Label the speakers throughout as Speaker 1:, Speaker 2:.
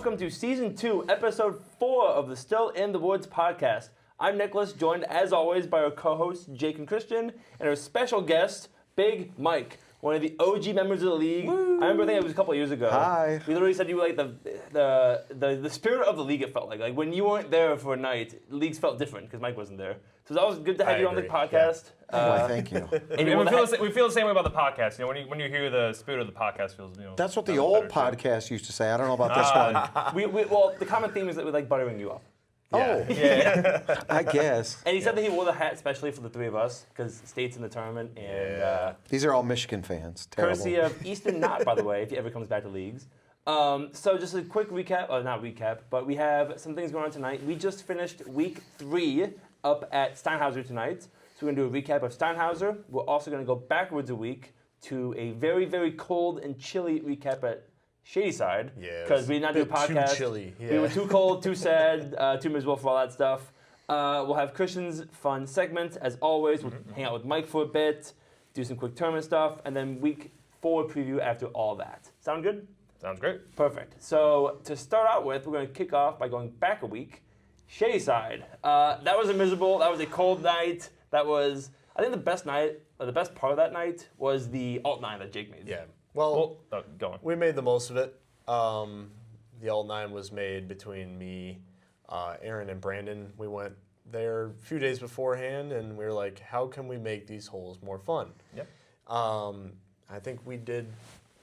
Speaker 1: welcome to Season 2, Episode 4 of the Still in the Woods podcast. I'm Nicholas, joined as always by our co-hosts Jake and Christian, and our special guest, Big Mike, one of the OG members of the league. Woo. I remember, I think it was a couple of years ago.
Speaker 2: Hi.
Speaker 1: We literally said you were like the spirit of the league, it felt like. Like when you weren't there for a night, leagues felt different because Mike wasn't there. So that was good to have you on the podcast.
Speaker 2: Yeah. Why, thank you.
Speaker 3: And we feel the same way about the podcast. You know, when you hear the spirit of the podcast, feels
Speaker 2: That's what the old podcast used to say. I don't know about this one.
Speaker 1: Well, the common theme is that we like buttering you up.
Speaker 2: Yeah.
Speaker 1: Oh, yeah.
Speaker 2: I guess.
Speaker 1: And he said that he wore the hat especially for the three of us because State's in the tournament. And
Speaker 2: these are all Michigan fans. Terrible.
Speaker 1: Courtesy of Easton Knott, by the way, if he ever comes back to leagues. So just a quick recap, not recap, but we have some things going on tonight. We just finished week 3 up at Steinhauser tonight. So we're going to do a recap of Steinhauser. We're also going to go backwards a week to a very, very cold and chilly recap at Shadyside.
Speaker 4: Yeah,
Speaker 1: because we did not do a podcast.
Speaker 4: Too chilly. Yeah.
Speaker 1: We were too cold, too sad, too miserable for all that stuff. We'll have Christian's fun segment, as always. We'll hang out with Mike for a bit, do some quick tournament stuff, and then week 4 preview after all that. Sound good?
Speaker 3: Sounds great.
Speaker 1: Perfect. So to start out with, we're going to kick off by going back a week. Shadyside. That was a cold night. That was, I think the best part of that night was the alt 9 that Jake made.
Speaker 4: Yeah. Well,
Speaker 3: go on.
Speaker 4: We made the most of it. The alt 9 was made between me, Aaron, and Brandon. We went there a few days beforehand, and we were like, how can we make these holes more fun?
Speaker 3: Yep.
Speaker 4: I think we did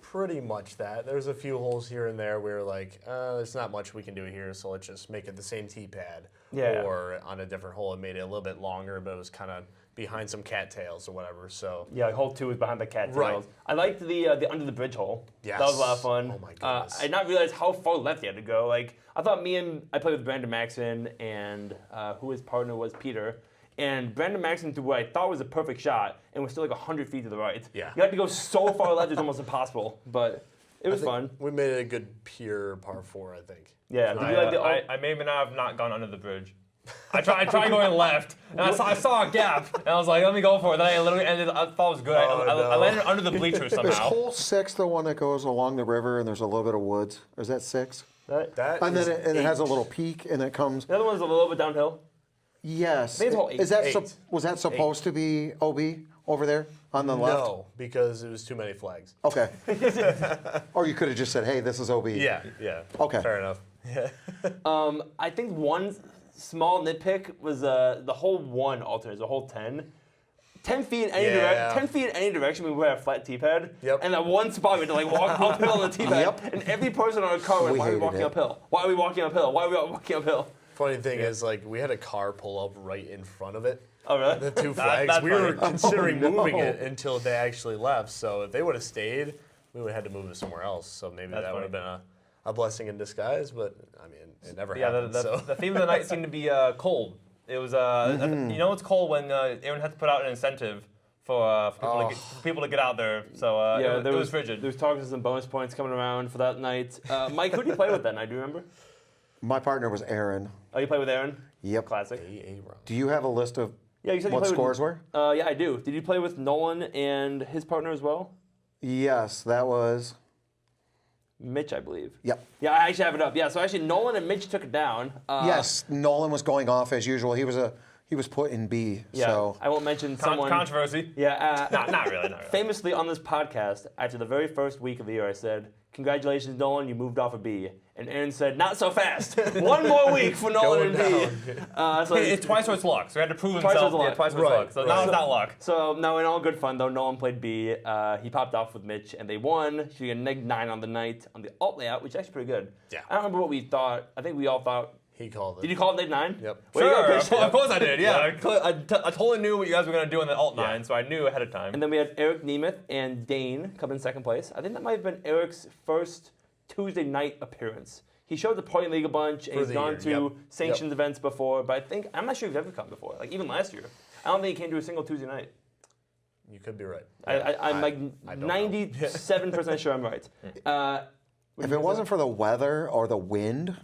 Speaker 4: pretty much that. There's a few holes here and there where we were like, there's not much we can do here, so let's just make it the same tee pad.
Speaker 1: Yeah.
Speaker 4: Or on a different hole, it made it a little bit longer, but it was kind of behind some cattails or whatever. So
Speaker 1: yeah, hole 2 was behind the cattails.
Speaker 4: Right.
Speaker 1: I liked the under the bridge hole.
Speaker 4: Yes.
Speaker 1: That was a lot of fun.
Speaker 4: Oh my goodness.
Speaker 1: I did not realize how far left you had to go. Like I thought I played with Brandon Maxson and who his partner was Peter. And Brandon Maxson threw what I thought was a perfect shot and was still like 100 feet to the right.
Speaker 4: Yeah.
Speaker 1: You had to go so far left, it's almost impossible. But it was fun.
Speaker 4: We made it a good pure par 4, I think.
Speaker 1: Yeah. Did you like the
Speaker 3: I may have not gone under the bridge. I tried going left, and I saw a gap, and I was like, let me go for it. Then I literally ended. I thought it was good. I landed under the bleachers somehow.
Speaker 2: Is hole 6 the one that goes along the river and there's a little bit of woods? Or is that 6?
Speaker 4: That
Speaker 2: And
Speaker 4: is
Speaker 2: then it has a
Speaker 4: 8.
Speaker 2: little peak and it comes.
Speaker 1: The other one's a little bit downhill.
Speaker 2: Yes.
Speaker 1: I think it's hole 8.
Speaker 2: Is that
Speaker 4: 8.
Speaker 2: Was that supposed to be OB over there on the left?
Speaker 4: No, because it was too many flags.
Speaker 2: Okay. Or you could have just said, hey, this is OB.
Speaker 4: Yeah.
Speaker 2: Okay.
Speaker 4: Fair enough.
Speaker 1: I think one small nitpick was the hole 1 alternate, the hole 10. 10 feet in any direction. 10 feet in any direction, we would have a flat tee pad.
Speaker 4: Yep.
Speaker 1: And that one spot we had to like walk uphill on the tee pad.
Speaker 2: Yep.
Speaker 1: And every person on our car went, "Why are we
Speaker 2: hated
Speaker 1: walking
Speaker 2: it.
Speaker 1: uphill? Why are we walking uphill? Why are we walking uphill?"
Speaker 4: Funny thing is, like, we had a car pull up right in front of it.
Speaker 1: Oh really?
Speaker 4: The 2 flags.
Speaker 3: that's
Speaker 4: We were
Speaker 3: funny.
Speaker 4: considering
Speaker 2: Oh, no.
Speaker 4: moving it until they actually left. So if they would have stayed, we would have had to move it somewhere else. So maybe
Speaker 3: That's
Speaker 4: that would have
Speaker 3: funny.
Speaker 4: been a blessing in disguise. But I mean, it never
Speaker 3: Yeah,
Speaker 4: happened.
Speaker 3: the theme of the night seemed to be cold. It was you know it's cold when Aaron had to put out an incentive for people to get out there. So it was frigid.
Speaker 1: There was talks of some bonus points coming around for that night. Mike, who did you play with that night? Do you remember?
Speaker 2: My partner was Aaron.
Speaker 1: Oh, you played with Aaron?
Speaker 2: Yep.
Speaker 1: Classic.
Speaker 2: Do you have a list of
Speaker 1: Yeah, you said you
Speaker 2: what
Speaker 1: played
Speaker 2: scores
Speaker 1: with,
Speaker 2: were?
Speaker 1: Yeah, I do. Did you play with Nolan and his partner as well?
Speaker 2: Yes, that was.
Speaker 1: Mitch, I believe.
Speaker 2: Yep.
Speaker 1: Yeah, I actually have it up. Yeah, so actually Nolan and Mitch took it down.
Speaker 2: Yes, Nolan was going off as usual. He was put in B.
Speaker 1: Yeah,
Speaker 2: So
Speaker 1: I won't mention someone.
Speaker 3: Controversy.
Speaker 1: Yeah,
Speaker 3: Not really.
Speaker 1: famously on this podcast, after the very first week of the year, I said, "Congratulations, Nolan, you moved off a B." And Aaron said, "Not so fast. One more week for Nolan and B." So
Speaker 3: It's twice worth luck, so we had to prove
Speaker 1: Twice
Speaker 3: himself.
Speaker 1: worth luck.
Speaker 3: Yeah, twice worth
Speaker 4: Right,
Speaker 3: luck. So
Speaker 4: right.
Speaker 3: now it's not luck.
Speaker 1: So now in all good fun though, Nolan played B. He popped off with Mitch, and they won. She got a -9 on the night on the alt layout, which is actually pretty good.
Speaker 4: Yeah.
Speaker 1: I don't remember what we thought. I think we all thought.
Speaker 4: He called it.
Speaker 1: Did you call it -9?
Speaker 4: Yep.
Speaker 1: Way to go,
Speaker 3: Sure,
Speaker 1: Christian.
Speaker 3: of course I did. Yeah, I totally knew what you guys were gonna do in the alt 9, so I knew ahead of time.
Speaker 1: And then we had Eric Nemeth and Dane come in second place. I think that might have been Eric's first Tuesday night appearance. He showed the Point League a bunch, and
Speaker 4: For
Speaker 1: he's
Speaker 4: the
Speaker 1: gone
Speaker 4: year,
Speaker 1: to
Speaker 4: yep.
Speaker 1: sanctioned events before, but I'm not sure if he's ever come before. Like even last year. I don't think he came to a single Tuesday night.
Speaker 4: You could be right.
Speaker 1: I'm like
Speaker 4: I don't know.
Speaker 1: 97% sure I'm right.
Speaker 2: if it wasn't for the weather or the wind,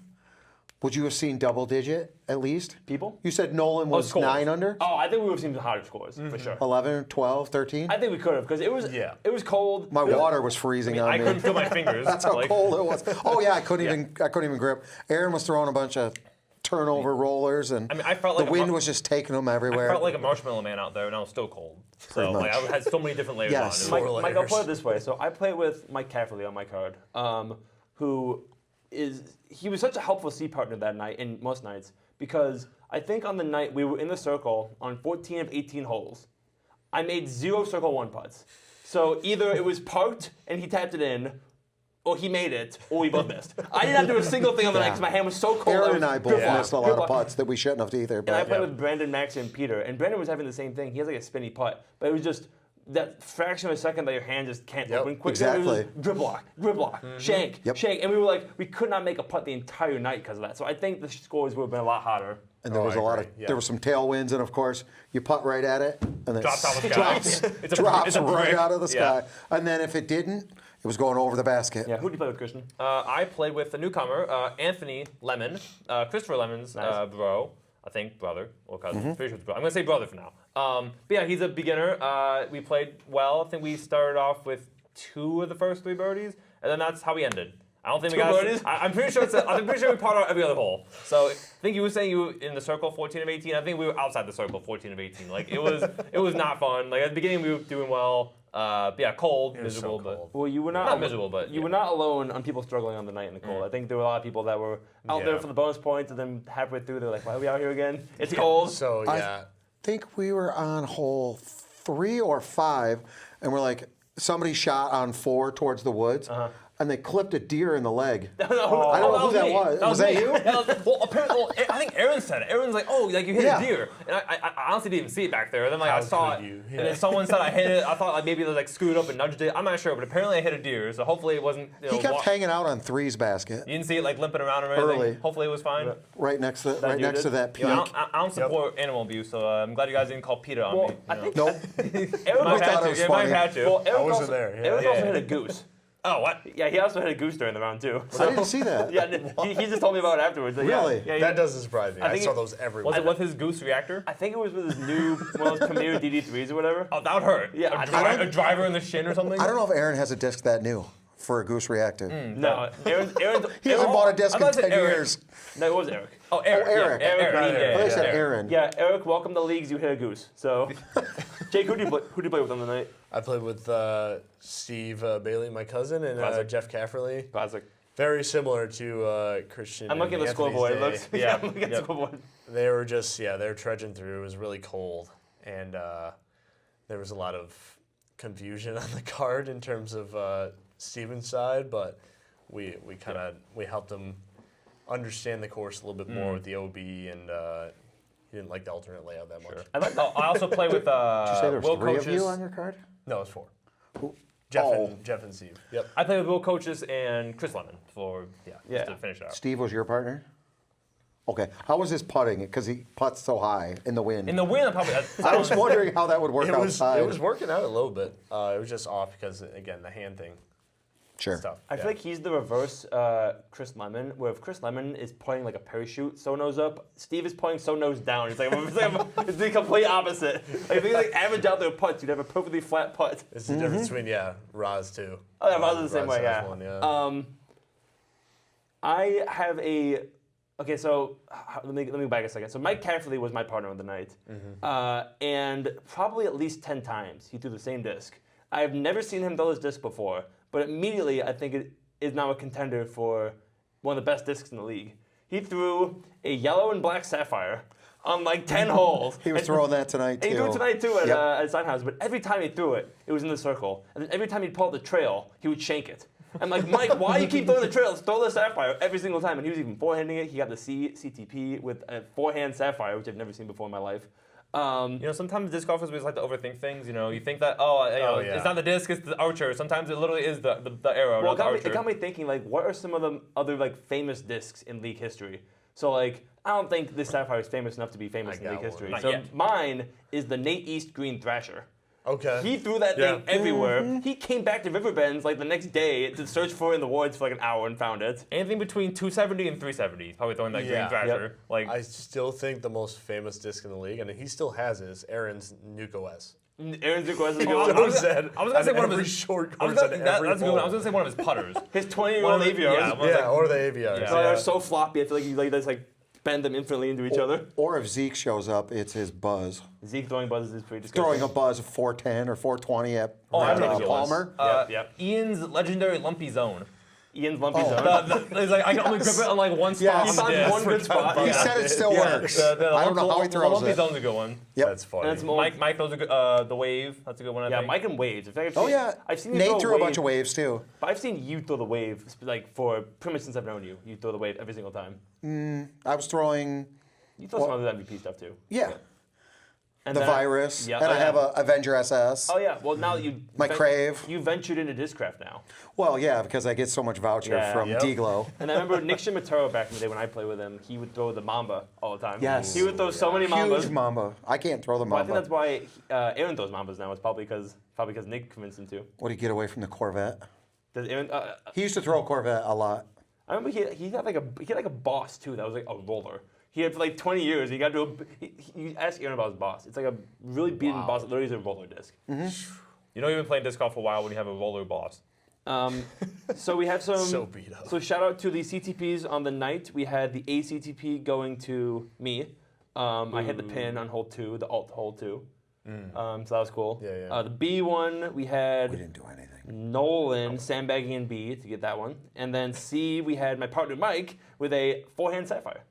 Speaker 2: would you have seen double digit at least?
Speaker 1: People?
Speaker 2: You said Nolan was
Speaker 3: scores.
Speaker 2: 9 under?
Speaker 1: Oh, I think we would have seen hotter scores for sure.
Speaker 2: 11, 12, 13?
Speaker 1: I think we could have because it was cold.
Speaker 2: My water was freezing on
Speaker 3: I
Speaker 2: me.
Speaker 3: couldn't feel my fingers.
Speaker 2: That's how
Speaker 3: like,
Speaker 2: cold it was. Oh yeah, I couldn't even grip. Aaron was throwing a bunch of turnover rollers, and
Speaker 3: I mean, I felt like
Speaker 2: the wind was just taking them everywhere.
Speaker 3: I felt like a marshmallow man out there, and I was still cold. So
Speaker 2: Pretty
Speaker 3: like, I
Speaker 2: much.
Speaker 3: had so many different layers
Speaker 2: Yes.
Speaker 3: on. It
Speaker 1: Mike,
Speaker 3: was-
Speaker 1: Mike, I'll put it this way. So I play with Mike Cafferly on my card, he was such a helpful C partner that night and most nights because I think on the night we were in the circle on 14 of 18 holes, I made 0 circle 1 putts. So either it was parked and he tapped it in, or he made it, or we both missed. I did not do a single thing on the night because my hand was so cold.
Speaker 2: Aaron and I both missed a lot
Speaker 1: grip
Speaker 2: of
Speaker 1: lock.
Speaker 2: putts that we shouldn't have either.
Speaker 1: And I
Speaker 2: But
Speaker 1: played with Brandon, Max, and Peter. And Brandon was having the same thing. He has like a spinny putt, but it was just that fraction of a second that your hand just can't open quick.
Speaker 2: Exactly.
Speaker 1: It was just grip block, shank,
Speaker 2: Yep.
Speaker 1: shank. And we were like, we could not make a putt the entire night because of that. So I think the scores would have been a lot hotter.
Speaker 2: and there was
Speaker 4: I
Speaker 2: a lot of
Speaker 4: agree, yeah.
Speaker 2: there were some tailwinds, and of course you putt right at it, and then
Speaker 3: Drops out of the sky.
Speaker 2: drops,
Speaker 3: It's a-
Speaker 2: drops
Speaker 3: it's a
Speaker 2: right
Speaker 3: brick.
Speaker 2: out of the sky.
Speaker 3: Yeah.
Speaker 2: And then if it didn't, it was going over the basket.
Speaker 1: Yeah, who did you play with, Christian?
Speaker 3: I played with a newcomer, Anthony Lemon, Christopher Lemon's
Speaker 1: Nice.
Speaker 3: bro. I think brother or cousin. Pretty sure it's brother. I'm gonna say brother for now. But yeah, he's a beginner. We played well. I think we started off with 2 of the first 3 birdies, and then that's how we ended. I don't think we
Speaker 1: 2
Speaker 3: got.
Speaker 1: birdies?
Speaker 3: I'm pretty sure I'm pretty sure we parred out every other hole. So I think you were saying you were in the circle 14 of 18. I think we were outside the circle 14 of 18. Like it was not fun. Like at the beginning we were doing well. But yeah, cold,
Speaker 4: It was so
Speaker 3: miserable,
Speaker 4: cold.
Speaker 1: Well, you were not,
Speaker 3: Not miserable, but
Speaker 1: you
Speaker 3: yeah.
Speaker 1: were not alone on people struggling on the night in the cold. I think there were a lot of people that were out there
Speaker 4: Yeah.
Speaker 1: for the bonus points, and then halfway through they're like, "Why are we out here again? It's cold."
Speaker 4: So
Speaker 2: I
Speaker 4: yeah,
Speaker 2: think we were on hole 3 or 5, and we're like, somebody shot on 4 towards the woods, and they clipped a deer in the leg.
Speaker 1: I
Speaker 2: I don't know who that
Speaker 3: me.
Speaker 2: was. Was that
Speaker 3: me.
Speaker 2: you?
Speaker 3: Well, apparently, I think Aaron said it. Aaron's like, "Oh, like you hit
Speaker 2: Yeah.
Speaker 3: a deer," and I honestly didn't even see it back there. And then like
Speaker 4: How
Speaker 3: I saw it,
Speaker 4: could you?
Speaker 3: and then someone said I hit it. I thought like maybe they like screwed up and nudged it. I'm not sure, but apparently I hit a deer. So hopefully it wasn't. You know,
Speaker 2: He kept hanging out on 3's basket,
Speaker 3: You didn't see it like limping around or anything.
Speaker 2: Early.
Speaker 3: Hopefully it was fine.
Speaker 2: right next to
Speaker 1: That you did?
Speaker 2: that
Speaker 3: You
Speaker 2: peak.
Speaker 3: know, I don't support animal abuse, so I'm glad you guys didn't call PETA on
Speaker 1: Well,
Speaker 3: me.
Speaker 1: I
Speaker 3: you know.
Speaker 1: think
Speaker 2: Nope.
Speaker 1: Aaron
Speaker 3: Might
Speaker 2: we
Speaker 3: have
Speaker 2: thought
Speaker 3: had
Speaker 2: it was
Speaker 3: to. Yeah, might
Speaker 2: funny.
Speaker 3: have had to.
Speaker 1: Well, Eric
Speaker 4: wasn't
Speaker 1: also,
Speaker 4: there, yeah.
Speaker 1: Eric also
Speaker 3: Yeah.
Speaker 1: hit a goose.
Speaker 3: Oh, what?
Speaker 1: Yeah, he also hit a goose during the round too.
Speaker 2: I didn't see that.
Speaker 1: Yeah, he just told me about it afterwards. Like,
Speaker 2: Really?
Speaker 1: Yeah,
Speaker 4: that doesn't surprise me.
Speaker 1: I
Speaker 4: I
Speaker 1: think
Speaker 4: saw
Speaker 1: it-
Speaker 4: those everywhere.
Speaker 3: Was it with his goose reactor?
Speaker 1: I think it was with his new one of those Premier DD3s or whatever.
Speaker 3: Oh, that would hurt.
Speaker 1: Yeah,
Speaker 3: a driver in the shin or something.
Speaker 2: I don't know if Aaron has a disc that new for a goose reactive.
Speaker 1: No, Aaron.
Speaker 2: He hasn't bought a disc
Speaker 3: I
Speaker 2: in
Speaker 3: thought it
Speaker 2: 10
Speaker 3: said Eric.
Speaker 2: years.
Speaker 1: No, it was Eric.
Speaker 3: Oh, Eric.
Speaker 2: Eric.
Speaker 3: Yeah, Eric.
Speaker 1: Eric.
Speaker 3: Yeah,
Speaker 2: I thought
Speaker 3: yeah,
Speaker 2: he said
Speaker 3: yeah.
Speaker 2: Aaron.
Speaker 1: Yeah, Eric, welcome to leagues. You hit a goose. So, Jake, who do you play with on the night?
Speaker 4: I played with Steve Bailey, my cousin, and
Speaker 1: Classic.
Speaker 4: Jeff Cafferly.
Speaker 1: Classic.
Speaker 4: Very similar to Christian.
Speaker 1: I'm looking at the
Speaker 4: and Anthony's
Speaker 1: scoreboard. It
Speaker 4: day.
Speaker 1: looks.
Speaker 3: Yeah.
Speaker 1: I'm looking at the
Speaker 3: Yep.
Speaker 1: scoreboard.
Speaker 4: They were just they're trudging through. It was really cold, and there was a lot of confusion on the card in terms of Steven's side, but we helped him understand the course a little bit more with the OB, and he didn't like the alternate layout that much.
Speaker 3: I also play with
Speaker 2: Did you say there was
Speaker 3: Will
Speaker 2: 3
Speaker 3: Coaches.
Speaker 2: of you on your card?
Speaker 4: No, it's 4.
Speaker 2: Who-
Speaker 4: Jeff
Speaker 2: Oh.
Speaker 4: and Steve. Yep.
Speaker 3: I play with Will Coaches and Chris Lemon for
Speaker 1: Yeah.
Speaker 3: just to finish it out.
Speaker 2: Steve was your partner? Okay. How was his putting? Because he putts so high in the wind.
Speaker 3: In the win, probably.
Speaker 2: I was wondering how that would work
Speaker 4: It was
Speaker 2: outside.
Speaker 4: working out a little bit. It was just off because again the hand thing
Speaker 2: Sure.
Speaker 4: stuff.
Speaker 1: I feel like he's the reverse Chris Lemon, where if Chris Lemon is putting like a parachute, so nose up, Steve is putting so nose down. It's it's the complete opposite. Like if you like average out their putts, you'd have a perfectly flat putt.
Speaker 4: It's the difference between Raz too.
Speaker 1: Oh yeah, Roz is the same way.
Speaker 4: has
Speaker 1: Yeah.
Speaker 4: one, yeah.
Speaker 1: I have a. Okay, so let me go back a second. So Mike Cafferly was my partner on the night, and probably at least 10 times he threw the same disc. I have never seen him throw this disc before, but immediately I think it is now a contender for one of the best discs in the league. He threw a yellow and black sapphire on like 10 holes.
Speaker 2: He was throwing that tonight, too.
Speaker 1: And he threw it tonight too at,
Speaker 2: Yep.
Speaker 1: at Steinhaus, but every time he threw it, it was in the circle. And then every time he'd pull out the trail, he would shank it. I'm like, Mike, why you keep throwing the trails? Throw the sapphire every single time. And he was even forehanding it. He got the CTP with a forehand sapphire, which I've never seen before in my life.
Speaker 3: You know, sometimes disc golfers we just like to overthink things. You know, you think that
Speaker 4: yeah.
Speaker 3: it's not the disc, it's the archer. Sometimes it literally is the arrow,
Speaker 1: Well,
Speaker 3: not the archer.
Speaker 1: it got me thinking, like, what are some of the other like famous discs in league history? So, like, I don't think this sapphire is famous enough to be famous
Speaker 4: I
Speaker 1: in league
Speaker 4: got one.
Speaker 1: history.
Speaker 3: Not
Speaker 1: So
Speaker 3: yet.
Speaker 1: mine is the Nate East Green Thrasher.
Speaker 4: Okay.
Speaker 1: He threw that
Speaker 4: Yeah.
Speaker 1: thing everywhere. He came back to Riverbends like the next day to search for it in the woods for like an hour and found it.
Speaker 3: Anything between 270 and 370. He's probably throwing that
Speaker 4: Yeah.
Speaker 3: green thrasher.
Speaker 1: Yep.
Speaker 3: Like
Speaker 4: I still think the most famous disc in the league, and he still has it, is Aaron's Nuke OS.
Speaker 1: Aaron Zucker was a good
Speaker 3: I
Speaker 1: one.
Speaker 3: was gonna say one of
Speaker 4: every
Speaker 3: his
Speaker 4: short
Speaker 3: I was
Speaker 4: course
Speaker 3: gonna,
Speaker 4: on
Speaker 3: that,
Speaker 4: every
Speaker 3: that's a good one. I
Speaker 4: hole.
Speaker 3: was gonna say one of his putters.
Speaker 1: His 20-year-old
Speaker 3: One of the-
Speaker 1: AVRs.
Speaker 3: yeah, one of
Speaker 4: Yeah,
Speaker 3: like-
Speaker 4: or the AVRs.
Speaker 3: Yeah.
Speaker 1: So they're so floppy. I feel like you like just like bend them infinitely into each other.
Speaker 2: Or if Zeke shows up, it's his buzz.
Speaker 1: Zeke throwing buzzes is pretty
Speaker 2: Throwing
Speaker 1: disgusting.
Speaker 2: a buzz of 410 or 420 at
Speaker 3: I know the good ones.
Speaker 2: Palmer.
Speaker 1: Yep.
Speaker 3: Ian's legendary lumpy zone.
Speaker 1: Ian's lumpy
Speaker 2: Oh.
Speaker 1: zone.
Speaker 3: He's like, I can only grip it on like one spot.
Speaker 2: Yes.
Speaker 3: on
Speaker 1: He
Speaker 3: the
Speaker 1: found
Speaker 3: disc.
Speaker 1: one good spot.
Speaker 2: He
Speaker 1: Yeah.
Speaker 2: said it still
Speaker 1: Yeah.
Speaker 2: works.
Speaker 3: The
Speaker 2: I don't know how he
Speaker 3: the
Speaker 2: throws
Speaker 3: lumpy
Speaker 2: it.
Speaker 3: zone's a good one.
Speaker 2: Yep.
Speaker 4: That's funny.
Speaker 1: And it's more-
Speaker 3: Mike throws a good, the wave. That's a good one. I
Speaker 1: Yeah,
Speaker 3: think.
Speaker 1: Mike and waves. In fact,
Speaker 2: Oh yeah,
Speaker 1: I've seen you
Speaker 2: Nate
Speaker 1: throw
Speaker 2: threw a bunch of waves too.
Speaker 1: But I've seen you throw the wave like for pretty much since I've known you. You throw the wave every single time.
Speaker 2: I was throwing
Speaker 1: You throw some other MVP stuff too.
Speaker 2: yeah
Speaker 1: And
Speaker 2: the
Speaker 1: then-
Speaker 2: virus,
Speaker 1: Yeah,
Speaker 2: and I have a Avenger SS.
Speaker 1: Oh yeah. Well, now that you
Speaker 2: My Crave.
Speaker 1: You ventured into Discraft now.
Speaker 2: Well, yeah, because I get so much voucher
Speaker 1: Yeah.
Speaker 2: from
Speaker 4: Yep.
Speaker 2: D-Glow.
Speaker 1: And I remember Nick Shimataro back in the day when I played with him. He would throw the Mamba all the time.
Speaker 2: Yes.
Speaker 1: He would throw so many Mambas.
Speaker 2: Huge Mamba. I can't throw the
Speaker 1: Well, I think
Speaker 2: Mamba.
Speaker 1: that's why Aaron throws Mambas now. It's probably because Nick convinced him to.
Speaker 2: What do you get away from the Corvette?
Speaker 1: Does Aaron?
Speaker 2: He used to throw a Corvette a lot.
Speaker 1: I remember he had like a boss too. That was like a roller. He had for like 20 years. He got to you ask Aaron about his boss. It's like a really beaten boss that literally is a roller disc.
Speaker 3: You know you've been playing disc golf for a while when you have a roller boss.
Speaker 1: So we have some.
Speaker 4: So beat up.
Speaker 1: So shout out to the CTPs on the night. We had the A CTP going to me. I hit the pin on hole 2, the alt hole 2. So that was cool.
Speaker 4: Yeah, yeah.
Speaker 1: The B one we had
Speaker 2: We didn't do anything.
Speaker 1: Nolan sandbagging in B to get that one, and then C we had my partner Mike with a forehand sapphire.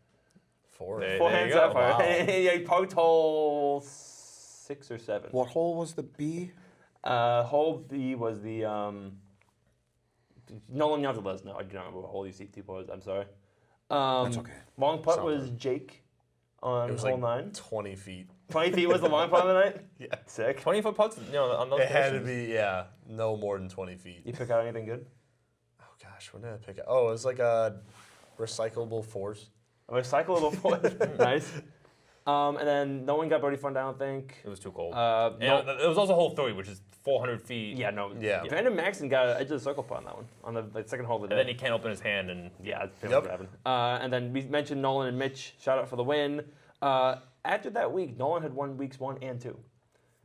Speaker 3: There
Speaker 1: Forehand
Speaker 3: you go.
Speaker 1: sapphire.
Speaker 4: Wow.
Speaker 1: Yeah, he poked hole 6 or 7.
Speaker 2: What hole was the B?
Speaker 1: Hole B was the Nolan, you have to let us know. I do not remember what hole you CTP was. I'm sorry.
Speaker 2: That's okay.
Speaker 1: Long putt
Speaker 4: It's not
Speaker 1: was Jake on
Speaker 4: It was
Speaker 1: hole
Speaker 4: like
Speaker 1: 9.
Speaker 4: 20 feet.
Speaker 1: 20 feet was the long putt of the night.
Speaker 4: Yeah.
Speaker 1: Sick.
Speaker 3: 20-foot putts, on those
Speaker 4: It had to
Speaker 3: conditions.
Speaker 4: be, yeah, no more than 20 feet.
Speaker 1: You pick out anything good?
Speaker 4: Oh gosh, what did I pick? Oh, it was like a recyclable force.
Speaker 1: A recyclable foot. Nice. And then no one got birdie fun down, I don't think.
Speaker 3: It was too cold.
Speaker 1: No,
Speaker 3: And it was also hole 3, which is 400 feet.
Speaker 1: yeah, no.
Speaker 4: Yeah.
Speaker 1: Brandon Maxon got an edge of the circle putt on that one, on the like, second hole of the
Speaker 3: And
Speaker 1: day.
Speaker 3: then he can't open his hand and
Speaker 1: Yeah, that's pretty
Speaker 4: Yep.
Speaker 1: much what happened. And then we mentioned Nolan and Mitch. Shout out for the win. After that week, Nolan had won weeks 1 and 2.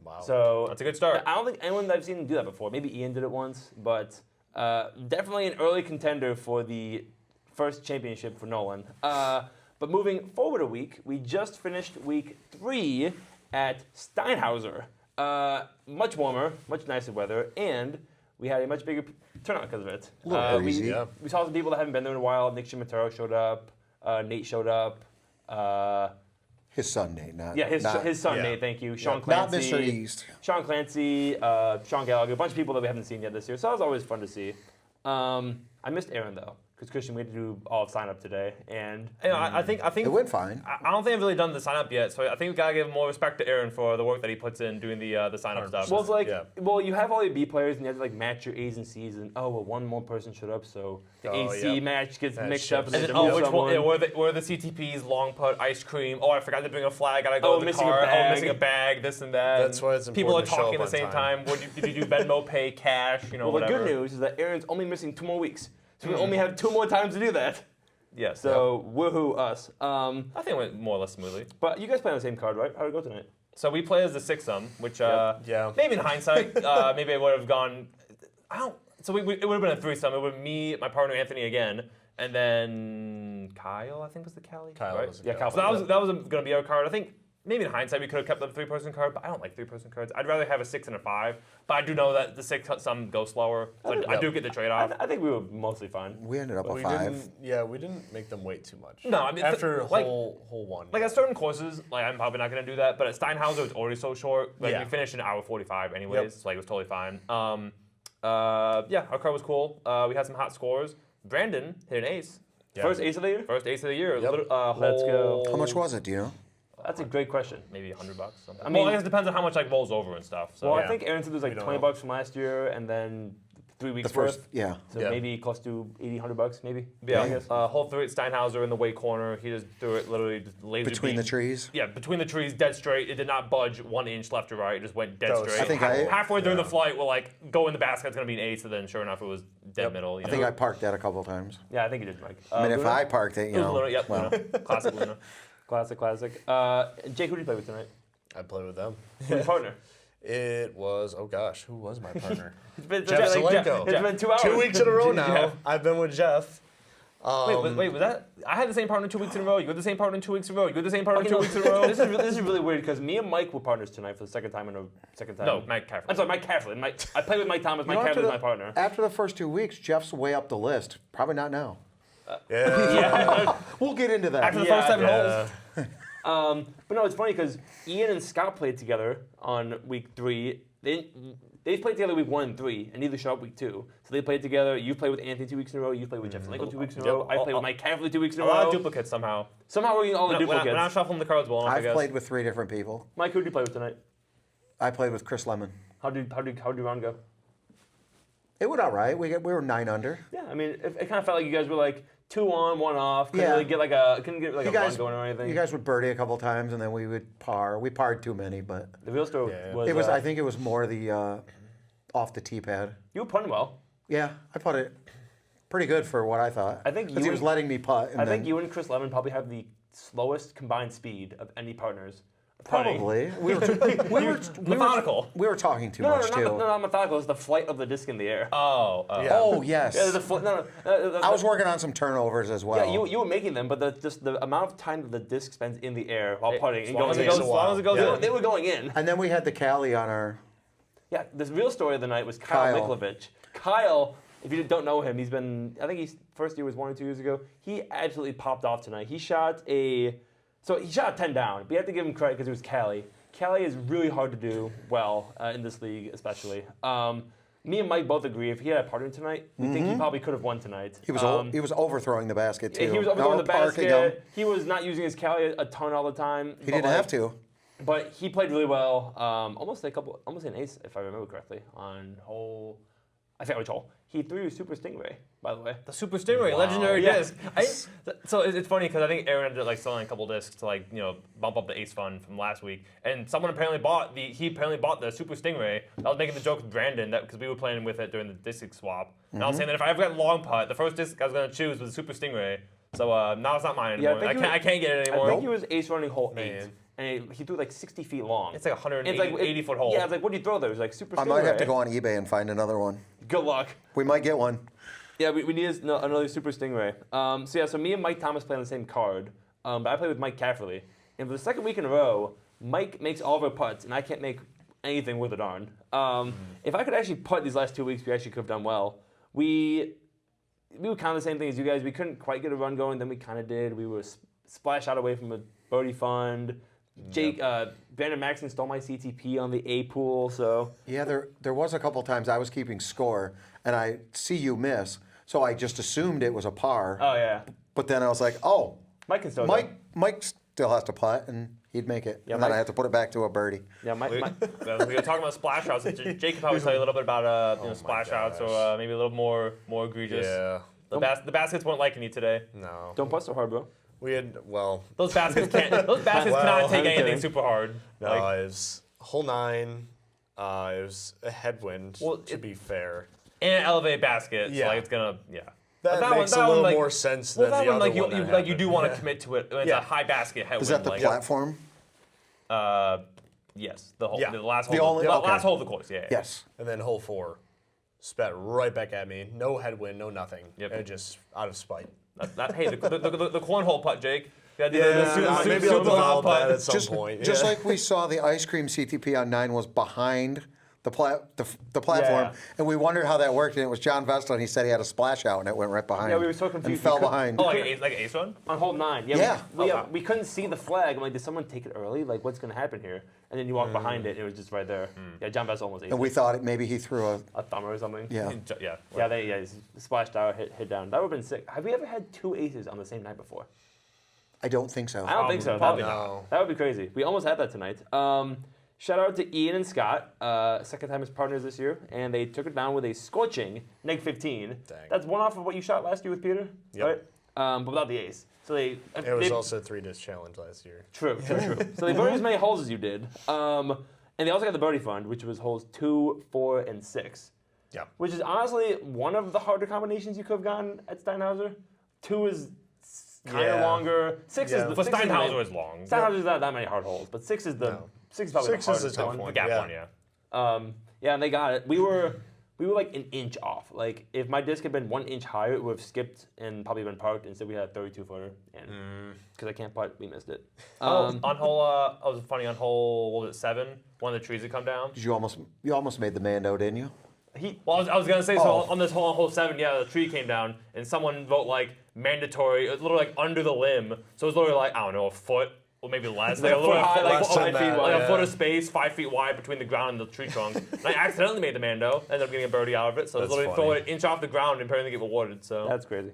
Speaker 4: Wow.
Speaker 1: So
Speaker 3: that's a good start.
Speaker 1: I don't think anyone that I've seen do that before. Maybe Ian did it once, but definitely an early contender for the first championship for Nolan. But moving forward a week, we just finished week 3 at Steinhauser. Much warmer, much nicer weather, and we had a much bigger turnout because of it.
Speaker 2: A little breezy.
Speaker 1: We,
Speaker 4: Yeah.
Speaker 1: we saw some people that haven't been there in a while. Nick Shimataro showed up. Nate showed up.
Speaker 2: His son, Nate, not
Speaker 1: His son
Speaker 4: yeah.
Speaker 1: Nate. Thank you. Sean
Speaker 2: not
Speaker 1: Clancy.
Speaker 2: Mr. East.
Speaker 1: Sean Clancy, Sean Gallagher, a bunch of people that we haven't seen yet this year. So that was always fun to see. I missed Aaron though, because Christian we had to do all of sign up today, and
Speaker 3: You know, I think
Speaker 2: It went fine.
Speaker 3: I don't think I've really done the sign up yet, so I think we gotta give more respect to Aaron for the work that he puts in doing the sign up stuff.
Speaker 1: well, it's like,
Speaker 4: Yeah.
Speaker 1: well, you have all your B players, and you have to like match your A's and C's, and one more person showed up, so the
Speaker 4: Oh,
Speaker 1: AC
Speaker 4: yeah.
Speaker 1: match gets
Speaker 4: That
Speaker 1: mixed up,
Speaker 4: shifts.
Speaker 1: and
Speaker 3: and
Speaker 1: then
Speaker 3: then,
Speaker 1: to move
Speaker 3: which one?
Speaker 1: someone.
Speaker 3: Yeah, were the CTPs, long putt, ice cream? Oh, I forgot to bring a flag. Gotta go
Speaker 1: Oh,
Speaker 3: to the
Speaker 1: missing a
Speaker 3: car.
Speaker 1: bag.
Speaker 3: Oh, missing a bag. This and that.
Speaker 4: That's why it's
Speaker 3: people are
Speaker 4: important to show
Speaker 3: talking
Speaker 4: up
Speaker 3: at the
Speaker 4: on
Speaker 3: same time. Did you do Venmo, pay, cash? You know,
Speaker 1: Well, the
Speaker 3: whatever.
Speaker 1: good news is that Aaron's only missing 2 more weeks, so we only have 2 more times to do that.
Speaker 3: Yeah.
Speaker 1: So woohoo us.
Speaker 3: I think it went more or less smoothly.
Speaker 1: But you guys play on the same card, right? How did it go tonight?
Speaker 3: So we play as the six-sum, which
Speaker 4: Yeah.
Speaker 3: maybe in hindsight, maybe I would have gone. I don't. So it would have been a threesome. It would have been me, my partner Anthony again, and then Kyle. I think was the Cali.
Speaker 4: Kyle
Speaker 3: right?
Speaker 4: was the
Speaker 1: Yeah,
Speaker 4: Kyle.
Speaker 1: Kyle.
Speaker 3: So that was going to be our card. I think maybe in hindsight we could have kept the 3-person card, but I don't like 3-person cards. I'd rather have a 6 and a 5. But I do know that the 6-some go slower, so I do get the trade-off.
Speaker 1: I think we were mostly fine.
Speaker 2: We ended up
Speaker 4: But
Speaker 2: a
Speaker 4: we
Speaker 2: 5.
Speaker 4: we didn't make them wait too much.
Speaker 3: No, I mean,
Speaker 4: after
Speaker 3: like-
Speaker 4: hole 1.
Speaker 3: Like at certain courses, like I'm probably not gonna do that. But at Steinhauser, it's already so short. Like
Speaker 4: Yeah.
Speaker 3: we finished in an hour 45 anyways,
Speaker 4: Yep.
Speaker 3: so like it was totally fine. Yeah, our card was cool. We had some hot scores. Brandon hit an ace,
Speaker 4: Yeah.
Speaker 1: First ace of the year?
Speaker 3: first ace of the year.
Speaker 4: Yep.
Speaker 1: Let's go.
Speaker 2: How much was it? Do you know?
Speaker 1: That's a great question.
Speaker 3: Maybe $100. Something.
Speaker 1: I mean-
Speaker 3: I guess it depends on how much like rolls over and stuff. So
Speaker 1: Well,
Speaker 4: Yeah.
Speaker 1: I think Aaron said there's like
Speaker 4: We don't
Speaker 1: 20
Speaker 4: know.
Speaker 1: bucks from last year, and then 3 weeks
Speaker 2: The first,
Speaker 1: worth.
Speaker 2: yeah.
Speaker 1: So
Speaker 4: Yeah.
Speaker 1: maybe close to $100, maybe.
Speaker 3: Yeah,
Speaker 1: I guess.
Speaker 3: hole 3 at Steinhauser in the way corner. He just threw it literally just laser
Speaker 2: Between the
Speaker 3: beam.
Speaker 2: trees.
Speaker 3: Yeah, between the trees, dead straight. It did not budge 1 inch left or right. It just went dead
Speaker 4: That was
Speaker 3: straight.
Speaker 2: I think
Speaker 3: halfway during
Speaker 4: yeah.
Speaker 3: the flight, we're like, go in the basket. It's gonna be an ace, and then sure enough, it was dead
Speaker 4: Yep.
Speaker 3: middle. You
Speaker 2: I
Speaker 3: know?
Speaker 2: think I parked that a couple of times.
Speaker 1: Yeah, I think you did, Mike.
Speaker 2: I mean, if
Speaker 1: Luna?
Speaker 2: I parked it,
Speaker 3: It was Luna, yep,
Speaker 2: well,
Speaker 3: Luna. Classic Luna.
Speaker 1: Classic. Jake, who did you play with tonight?
Speaker 4: I play with them.
Speaker 1: Who's your partner?
Speaker 4: It was, oh gosh, who was my partner?
Speaker 1: It's been,
Speaker 4: Jeff
Speaker 1: like,
Speaker 4: Zelenko.
Speaker 1: It's been 2 hours.
Speaker 4: 2 weeks in a row now.
Speaker 1: Yeah.
Speaker 4: I've been with Jeff.
Speaker 3: Wait, was that? I had the same partner 2 weeks in a row. You had the same partner in 2 weeks in a row. You had the same partner
Speaker 1: Okay,
Speaker 3: 2
Speaker 1: no,
Speaker 3: weeks in a row.
Speaker 1: this is really weird because me and Mike were partners tonight for the second time.
Speaker 3: No, Mike Caffrey.
Speaker 1: I'm sorry, Mike Caffrey. I played with Mike Thomas. Mike Caffrey is my partner.
Speaker 2: After the first 2 weeks, Jeff's way up the list. Probably not now.
Speaker 4: Yeah.
Speaker 1: Yeah.
Speaker 2: We'll get into that.
Speaker 3: After the
Speaker 1: Yeah,
Speaker 3: first 7
Speaker 4: yeah.
Speaker 3: holes.
Speaker 1: But no, it's funny because Ian and Scott played together on week 3. They played together week 1 and 3, and neither showed up week 2. So they played together. You played with Anthony 2 weeks in a row. You played with Jeff Zelenko 2 weeks in a
Speaker 3: Yep.
Speaker 1: row. I played with Mike Caffrey 2 weeks in
Speaker 3: A
Speaker 1: a
Speaker 3: lot of
Speaker 1: row.
Speaker 3: duplicates somehow.
Speaker 1: Somehow we're getting all the
Speaker 3: When I-
Speaker 1: duplicates.
Speaker 3: when I'm shuffling the cards well enough, I
Speaker 2: I've
Speaker 3: guess.
Speaker 2: played with 3 different people.
Speaker 1: Mike, who did you play with tonight?
Speaker 2: I played with Chris Lemon.
Speaker 1: How did round go?
Speaker 2: It went all right. We were 9 under.
Speaker 1: Yeah, I mean, it kind of felt like you guys were like 2 on, 1 off. Couldn't
Speaker 2: Yeah.
Speaker 1: really get couldn't get like
Speaker 2: You
Speaker 1: a
Speaker 2: guys,
Speaker 1: run going or anything.
Speaker 2: you guys would birdie a couple times, and then we would par. We parred too many, but
Speaker 1: The real story
Speaker 4: Yeah.
Speaker 1: was
Speaker 2: it was. I think it was more the off the tee pad.
Speaker 1: you were putting well.
Speaker 2: Yeah, I put it pretty good for what I thought.
Speaker 1: I think
Speaker 2: 'Cause he
Speaker 1: you
Speaker 2: was
Speaker 1: and-
Speaker 2: letting me putt. And
Speaker 1: I
Speaker 2: then
Speaker 1: think you and Chris Lemon probably have the slowest combined speed of any partners. putting.
Speaker 2: probably we were
Speaker 3: Methodical.
Speaker 2: We were talking too
Speaker 1: No,
Speaker 2: much too.
Speaker 1: no, not methodical. It's the flight of the disc in the air.
Speaker 3: Oh.
Speaker 4: Yeah.
Speaker 2: Oh yes,
Speaker 1: Yeah, the fl- no, no,
Speaker 2: I was working on some turnovers as well.
Speaker 1: Yeah, you were making them, but just the amount of time that the disc spends in the air while putting.
Speaker 3: As
Speaker 1: and
Speaker 3: long as
Speaker 1: going
Speaker 3: it
Speaker 1: in-
Speaker 3: goes, as long as it goes
Speaker 4: Yeah.
Speaker 3: in.
Speaker 1: They were going in.
Speaker 2: And then we had the Cali on our.
Speaker 1: Yeah, the real story of the night was Kyle
Speaker 2: Kyle.
Speaker 1: Mikulovic. Kyle, if you don't know him, he's been, I think his first year was 1 or 2 years ago. He absolutely popped off tonight. He shot he shot 10 down, but you have to give him credit because it was Cali. Cali is really hard to do well in this league, especially. Me and Mike both agree if he had a partner tonight, we think he probably could have won tonight.
Speaker 2: He was overthrowing the basket too.
Speaker 1: He was overthrowing
Speaker 2: No
Speaker 1: the
Speaker 2: parking
Speaker 1: basket.
Speaker 2: him.
Speaker 1: He was not using his Cali a ton all the time.
Speaker 2: He didn't have to.
Speaker 1: But he played really well. Almost an ace, if I remember correctly, on hole. I forget which hole. He threw Super Stingray, by the way.
Speaker 3: The Super Stingray,
Speaker 4: Wow.
Speaker 3: legendary
Speaker 1: Yeah.
Speaker 3: disc. So it's funny because I think Aaron ended up like selling a couple discs to bump up the Ace Fund from last week, and someone apparently bought the Super Stingray. I was making the joke with Brandon that because we were playing with it during the disc swap, and I was saying that if I ever got long putt, the first disc I was going to choose was the Super Stingray. So now it's not mine
Speaker 1: Yeah, I
Speaker 3: anymore.
Speaker 1: think
Speaker 3: I can't get it
Speaker 1: I
Speaker 3: anymore.
Speaker 1: think he was ace running hole 8,
Speaker 4: Man.
Speaker 1: and he threw like 60 feet long.
Speaker 3: It's like a
Speaker 1: And
Speaker 3: 180 foot hole.
Speaker 1: Yeah, it's like, what do you throw there? It was like Super Stingray.
Speaker 2: I might have to go on eBay and find another one.
Speaker 1: Good luck.
Speaker 2: We might get one.
Speaker 1: Yeah, we need another Super Stingray. So me and Mike Thomas play on the same card, but I play with Mike Cafferly. And for the second week in a row, Mike makes all of our putts, and I can't make anything worth a darn. If I could actually putt these last 2 weeks, we actually could have done well. We were kind of the same thing as you guys. We couldn't quite get a run going, then we kind of did. We were splash out away from a birdie fund. Brandon Maxson stole my CTP on the A pool, so...
Speaker 2: Yeah, there was a couple times I was keeping score, and I see you miss, so I just assumed it was a par.
Speaker 1: Oh, yeah.
Speaker 2: But then I was like, oh,
Speaker 1: Mike can still go.
Speaker 2: Mike still has to putt, and he'd make it.
Speaker 1: Yeah,
Speaker 2: and then
Speaker 1: Mike-
Speaker 2: I have to put it back to a birdie.
Speaker 1: Yeah, Mike...
Speaker 3: We were talking about splash outs. Jake can probably tell you a little bit about
Speaker 4: my
Speaker 3: splash outs or
Speaker 4: gosh.
Speaker 3: maybe a little more egregious.
Speaker 4: Yeah.
Speaker 3: The baskets weren't liking you today.
Speaker 4: No.
Speaker 1: Don't putt so hard, bro.
Speaker 4: We had, well,
Speaker 3: Those baskets
Speaker 4: Well,
Speaker 3: cannot take
Speaker 1: I'm
Speaker 3: anything
Speaker 1: kidding.
Speaker 3: super hard.
Speaker 4: no,
Speaker 3: Like,
Speaker 4: it was hole 9. It was a headwind,
Speaker 3: Well,
Speaker 4: to be fair.
Speaker 3: and an elevated basket.
Speaker 4: Yeah.
Speaker 3: So like it's gonna
Speaker 4: That,
Speaker 3: But
Speaker 4: makes a
Speaker 3: one,
Speaker 4: little
Speaker 3: like-
Speaker 4: more sense
Speaker 3: Well,
Speaker 4: than
Speaker 3: that
Speaker 4: the
Speaker 3: one
Speaker 4: other
Speaker 3: like you,
Speaker 4: one that
Speaker 3: you like you
Speaker 4: happened.
Speaker 3: do want to
Speaker 4: Yeah.
Speaker 3: commit to it. When it's
Speaker 4: Yeah.
Speaker 3: a high basket headwind.
Speaker 2: Is that the
Speaker 3: like,
Speaker 2: platform?
Speaker 3: Yes, the whole
Speaker 4: Yeah.
Speaker 3: the last
Speaker 2: The
Speaker 3: hole.
Speaker 2: only-
Speaker 3: the
Speaker 2: okay.
Speaker 3: last hole of the course. Yeah.
Speaker 2: Yes.
Speaker 4: And then hole 4 spat right back at me. No headwind, no nothing.
Speaker 3: Yep.
Speaker 4: And just out of spite.
Speaker 3: Hey, the cornhole putt, Jake. Yeah,
Speaker 4: Maybe I'll develop that at some
Speaker 2: Just,
Speaker 4: point.
Speaker 2: just
Speaker 4: yeah.
Speaker 2: like we saw the ice cream CTP on 9 was behind the platform,
Speaker 1: Yeah.
Speaker 2: and we wondered how that worked, and it was John Vestal, and he said he had a splash out, and it went right behind.
Speaker 1: Yeah, we were so
Speaker 2: And
Speaker 1: confused.
Speaker 2: fell
Speaker 1: We could-
Speaker 2: behind.
Speaker 3: Oh, like an ace run?
Speaker 1: On hole 9.
Speaker 2: Yeah.
Speaker 1: We couldn't see the flag. I'm like, did someone take it early? Like, what's going to happen here? And then you walk behind it, and it was just right there. Yeah, John Vessel almost aced
Speaker 2: And we
Speaker 1: it.
Speaker 2: thought maybe he threw
Speaker 1: A thumber or something.
Speaker 2: yeah.
Speaker 3: Yeah.
Speaker 1: Yeah, he splashed out, hit down. That would have been sick. Have we ever had 2 aces on the same night before?
Speaker 2: I don't think so.
Speaker 1: I don't think so.
Speaker 3: Probably
Speaker 1: That-
Speaker 3: not.
Speaker 4: No.
Speaker 1: That would be crazy. We almost had that tonight. shout out to Ian and Scott, second time as partners this year, and they took it down with a scorching -15.
Speaker 4: Dang.
Speaker 1: That's one off of what you shot last year with Peter,
Speaker 4: Yep.
Speaker 1: right? But without the ace. So
Speaker 4: It was also a 3-disc challenge last year.
Speaker 1: True. So they birdied as many holes as you did. And they also got the birdie fund, which was holes 2, 4, and 6.
Speaker 4: Yeah.
Speaker 1: Which is honestly one of the harder combinations you could have gotten at Steinhauser. 2 is kind of
Speaker 4: Yeah.
Speaker 1: longer. 6
Speaker 4: Yeah.
Speaker 1: is the
Speaker 3: But
Speaker 1: six is the
Speaker 3: Steinhauser
Speaker 1: main-
Speaker 3: was long.
Speaker 1: Steinhauser's not that many hard holes, but 6 is the
Speaker 4: No.
Speaker 1: 6 is probably
Speaker 4: 6
Speaker 1: the
Speaker 4: is
Speaker 1: hardest
Speaker 4: the tough
Speaker 1: one.
Speaker 4: one.
Speaker 3: The gap
Speaker 4: Yeah.
Speaker 3: one, yeah.
Speaker 1: Yeah, and they got it. We were like an inch off. Like if my disc had been 1 inch higher, it would have skipped and probably been parked. Instead, we had a 32 footer, and because I can't putt, we missed it.
Speaker 3: On hole, it was funny, on hole, what was it, 7? One of the trees had come down.
Speaker 2: Did you almost made the Mando, didn't you?
Speaker 3: Well, I was gonna say, so
Speaker 2: Oh.
Speaker 3: on this hole, on hole 7, yeah, the tree came down, and someone wrote like mandatory. It was literally like under the limb, so it was literally like, I don't know, a foot or maybe less, like a little
Speaker 1: foot high, like
Speaker 4: less
Speaker 1: 5
Speaker 4: than
Speaker 1: feet
Speaker 4: that,
Speaker 1: wide.
Speaker 3: like a foot
Speaker 4: Yeah.
Speaker 3: of space, 5 feet wide between the ground and the tree trunk. And I accidentally made the Mando, ended up getting a birdie out of it. So I was
Speaker 4: That's
Speaker 3: literally
Speaker 4: funny.
Speaker 3: throwing it inch off the ground and apparently get rewarded. So
Speaker 1: That's crazy.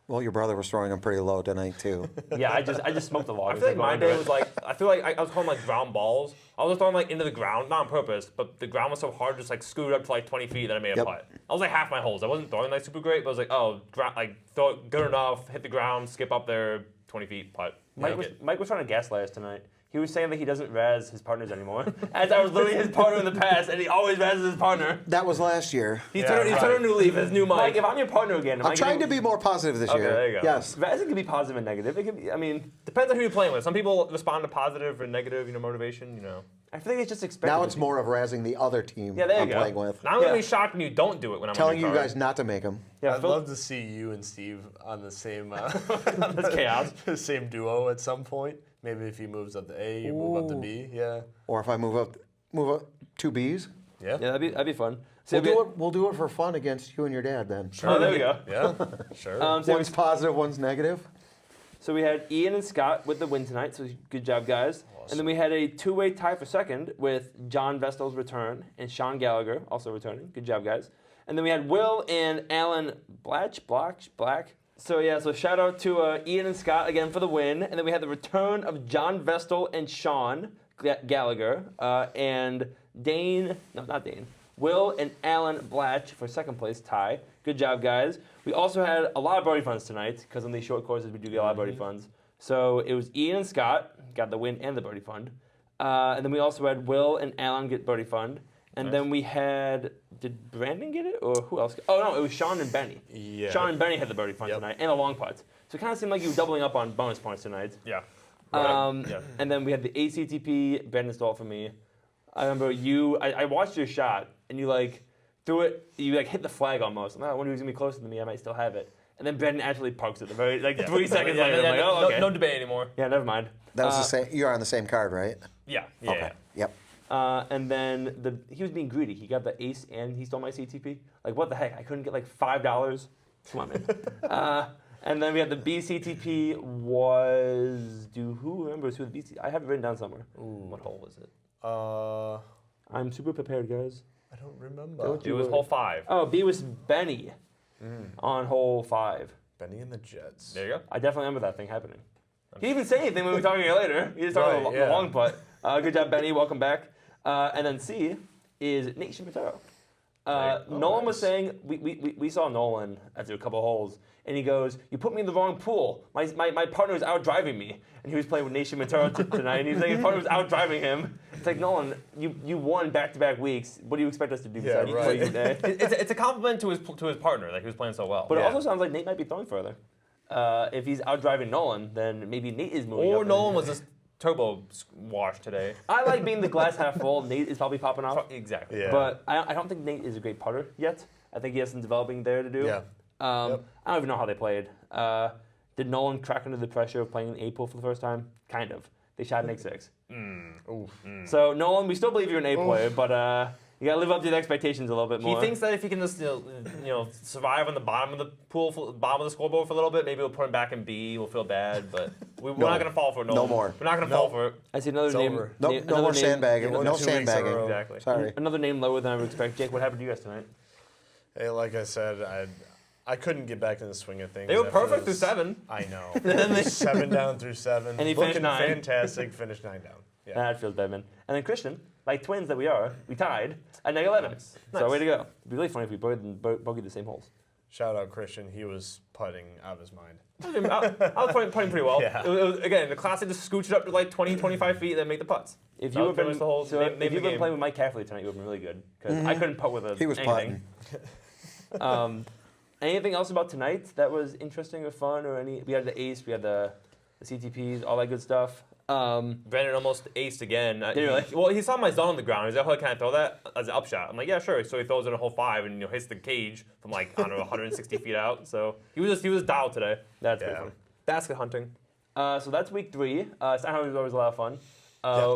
Speaker 2: Well, your brother was throwing them pretty low tonight too.
Speaker 1: Yeah, I just smoked the log.
Speaker 3: I feel like my day was like, I feel like I was throwing like ground balls. I was throwing like into the ground, not on purpose, but the ground was so hard, just like screwed up to like 20 feet that I made a
Speaker 2: Yep.
Speaker 3: putt. I was like half my holes. I wasn't throwing like super great, but I was like, oh, like throw it good enough, hit the ground, skip up there, 20 feet, putt.
Speaker 1: Mike
Speaker 3: Make it.
Speaker 1: was trying to gaslight us tonight. He was saying that he doesn't razz his partners anymore. As I was literally his partner in the past, and he always razzes his partner.
Speaker 2: That was last year.
Speaker 3: He's
Speaker 4: Yeah,
Speaker 3: turned
Speaker 4: right.
Speaker 3: a new leaf, his new
Speaker 1: Mike,
Speaker 3: Mike.
Speaker 1: if I'm your partner again,
Speaker 2: I'm trying to be more positive this year.
Speaker 3: there you go.
Speaker 2: Yes.
Speaker 1: Razzing can be positive and negative. It can be, I mean,
Speaker 3: Depends on who you're playing with. Some people respond to positive or negative, motivation,
Speaker 1: I think it's just expected.
Speaker 2: Now
Speaker 1: to
Speaker 2: it's
Speaker 1: be.
Speaker 2: more of razzing the other team
Speaker 1: Yeah, there you
Speaker 2: I'm
Speaker 1: go.
Speaker 2: playing with.
Speaker 3: Now I'm gonna
Speaker 1: Yeah.
Speaker 3: be shocked when you don't do it when I'm
Speaker 2: Telling
Speaker 3: on
Speaker 2: you
Speaker 3: your
Speaker 2: guys not to make them.
Speaker 1: Yeah,
Speaker 4: I'd
Speaker 1: Phil,
Speaker 4: love to see you and Steve on the same
Speaker 1: that's chaos.
Speaker 4: the same duo at some point. Maybe if he moves up to A, you move up to B. Yeah.
Speaker 2: Or if I move up 2 Bs.
Speaker 4: Yeah.
Speaker 1: Yeah, that'd be fun. So
Speaker 2: We'll do it for fun against you and your dad then.
Speaker 1: Oh, there we go.
Speaker 4: Yeah. Sure.
Speaker 1: So,
Speaker 2: One's positive, one's negative.
Speaker 1: so we had Ian and Scott with the win tonight. So good job, guys. And then we had a 2-way tie for second with John Vestal's return and Sean Gallagher also returning. Good job, guys. And then we had Will and Alan Black. So yeah, so shout out to Ian and Scott again for the win. And then we had the return of John Vestal and Sean Gallagher and not Dane. Will and Alan Blatch for second place tie. Good job, guys. We also had a lot of birdie funds tonight because on these short courses we do get a lot of birdie funds. So it was Ian and Scott got the win and the birdie fund. And then we also had Will and Alan get birdie fund. And
Speaker 3: Nice.
Speaker 1: then we had, did Brandon get it or who else? Oh no, it was Sean and Benny.
Speaker 4: Yeah.
Speaker 1: Sean and Benny had the birdie fund
Speaker 4: Yep.
Speaker 1: tonight and a long putt. So it kind of seemed like you were doubling up on bonus points tonight.
Speaker 3: Yeah.
Speaker 1: Yeah. And then we had the ACTP, Brandon stole from me. I remember I watched your shot, and you like threw it, you like hit the flag almost. I'm like, I wonder who's gonna be closer to me. I might still have it. And then Brandon actually parks it the very 3 seconds later. I'm like, oh, okay.
Speaker 3: No debate anymore.
Speaker 1: Yeah, never mind.
Speaker 2: That was the same. You're on the same card, right?
Speaker 3: Yeah. Yeah.
Speaker 2: Okay. Yep.
Speaker 1: And then he was being greedy. He got the ace and he stole my CTP. Like, what the heck? I couldn't get like $5. Come on, man. And then we had the BCTP who remembers who the BC? I have it written down somewhere.
Speaker 3: What hole was it?
Speaker 1: I'm super prepared, guys.
Speaker 4: I don't remember.
Speaker 1: Don't
Speaker 3: It was hole 5.
Speaker 1: Oh, B was Benny on hole 5.
Speaker 4: Benny and the Jets.
Speaker 3: There you go.
Speaker 1: I definitely remember that thing happening. He didn't even say anything when we were talking here later. He just talked about
Speaker 4: Right,
Speaker 1: the
Speaker 4: yeah.
Speaker 1: long putt. Good job, Benny. Welcome back. And then C is Nate Shimataro. Nolan was saying, we saw Nolan after a couple of holes, and he goes, you put me in the wrong pool. My partner was out driving me. And he was playing with Nation Mataro tonight, and he was like, his partner was out driving him. It's like, Nolan, you won back-to-back weeks. What do you expect us to do besides
Speaker 4: right.
Speaker 1: play you today?
Speaker 3: It's a compliment to his partner that he was playing so well.
Speaker 1: But it
Speaker 4: Yeah.
Speaker 1: also sounds like Nate might be throwing further. If he's out driving Nolan, then maybe Nate is moving
Speaker 3: Or
Speaker 1: up.
Speaker 3: Nolan was just turbo wash today.
Speaker 1: I like being the glass half full. Nate is probably popping off.
Speaker 3: Exactly.
Speaker 4: Yeah.
Speaker 1: But I don't think Nate is a great putter yet. I think he has some developing there to do.
Speaker 4: Yeah.
Speaker 1: I don't even know how they played. Did Nolan crack under the pressure of playing an A pool for the first time? Kind of. They shot an 8-6. So Nolan, we still believe you're an A player, but you gotta live up to the expectations a little bit more.
Speaker 3: He thinks that if he can just survive on the bottom of the pool, bottom of the scoreboard for a little bit, maybe we'll put him back in B. We'll feel bad, but we're not gonna fall for it.
Speaker 2: No more.
Speaker 3: We're not gonna fall for it.
Speaker 1: I see another
Speaker 4: It's
Speaker 1: name.
Speaker 4: over.
Speaker 2: No,
Speaker 1: name-
Speaker 2: no more
Speaker 1: another name-
Speaker 2: sandbagging.
Speaker 4: won
Speaker 2: No
Speaker 4: 2 weeks in a
Speaker 2: sandbagging.
Speaker 4: row.
Speaker 3: Exactly.
Speaker 2: Sorry.
Speaker 1: Another name lower than I would expect. Jake, what happened to you guys tonight?
Speaker 4: Hey, like I said, I couldn't get back in the swing of things.
Speaker 3: They were
Speaker 4: after
Speaker 3: perfect through
Speaker 4: this.
Speaker 3: 7.
Speaker 4: I know. 7 down through 7.
Speaker 1: And he
Speaker 4: Looking
Speaker 1: finished 9.
Speaker 4: fantastic. Finished 9 down. Yeah.
Speaker 1: That feels bad, man. And then Christian, like twins that we are, we tied at negative 11.
Speaker 3: Nice.
Speaker 1: So
Speaker 3: Nice.
Speaker 1: way to go. It'd be really funny if we bogeyed the same holes.
Speaker 4: Shout out Christian. He was putting out of his mind.
Speaker 3: I was putting pretty well.
Speaker 4: Yeah.
Speaker 3: It was, again, the classic just scooch it up to like 20, 25 feet and then make the putts.
Speaker 1: If
Speaker 3: That
Speaker 1: you
Speaker 3: was
Speaker 1: have
Speaker 3: pretty
Speaker 1: been,
Speaker 3: much the whole
Speaker 1: so
Speaker 3: name
Speaker 1: if
Speaker 3: of the
Speaker 1: you've been
Speaker 3: game.
Speaker 1: playing with Mike Caffrey tonight, you would have been really good because I couldn't putt with a
Speaker 2: He was
Speaker 1: anything.
Speaker 2: putting.
Speaker 1: Anything else about tonight that was interesting or fun or any? We had the ace, we had the CTPs, all that good stuff.
Speaker 3: Brandon almost aced again.
Speaker 1: Did he really?
Speaker 3: Well, he saw my zone on the ground. He's like, "Oh, can I throw that as an upshot?" I'm like, "Yeah, sure." So he throws it a hole 5 and hits the cage from like I don't know 160 feet out. So he was dialed today.
Speaker 1: That's pretty
Speaker 4: Yeah.
Speaker 1: fun.
Speaker 3: Basket hunting.
Speaker 1: So that's week 3. Steinhauser was always a lot of fun.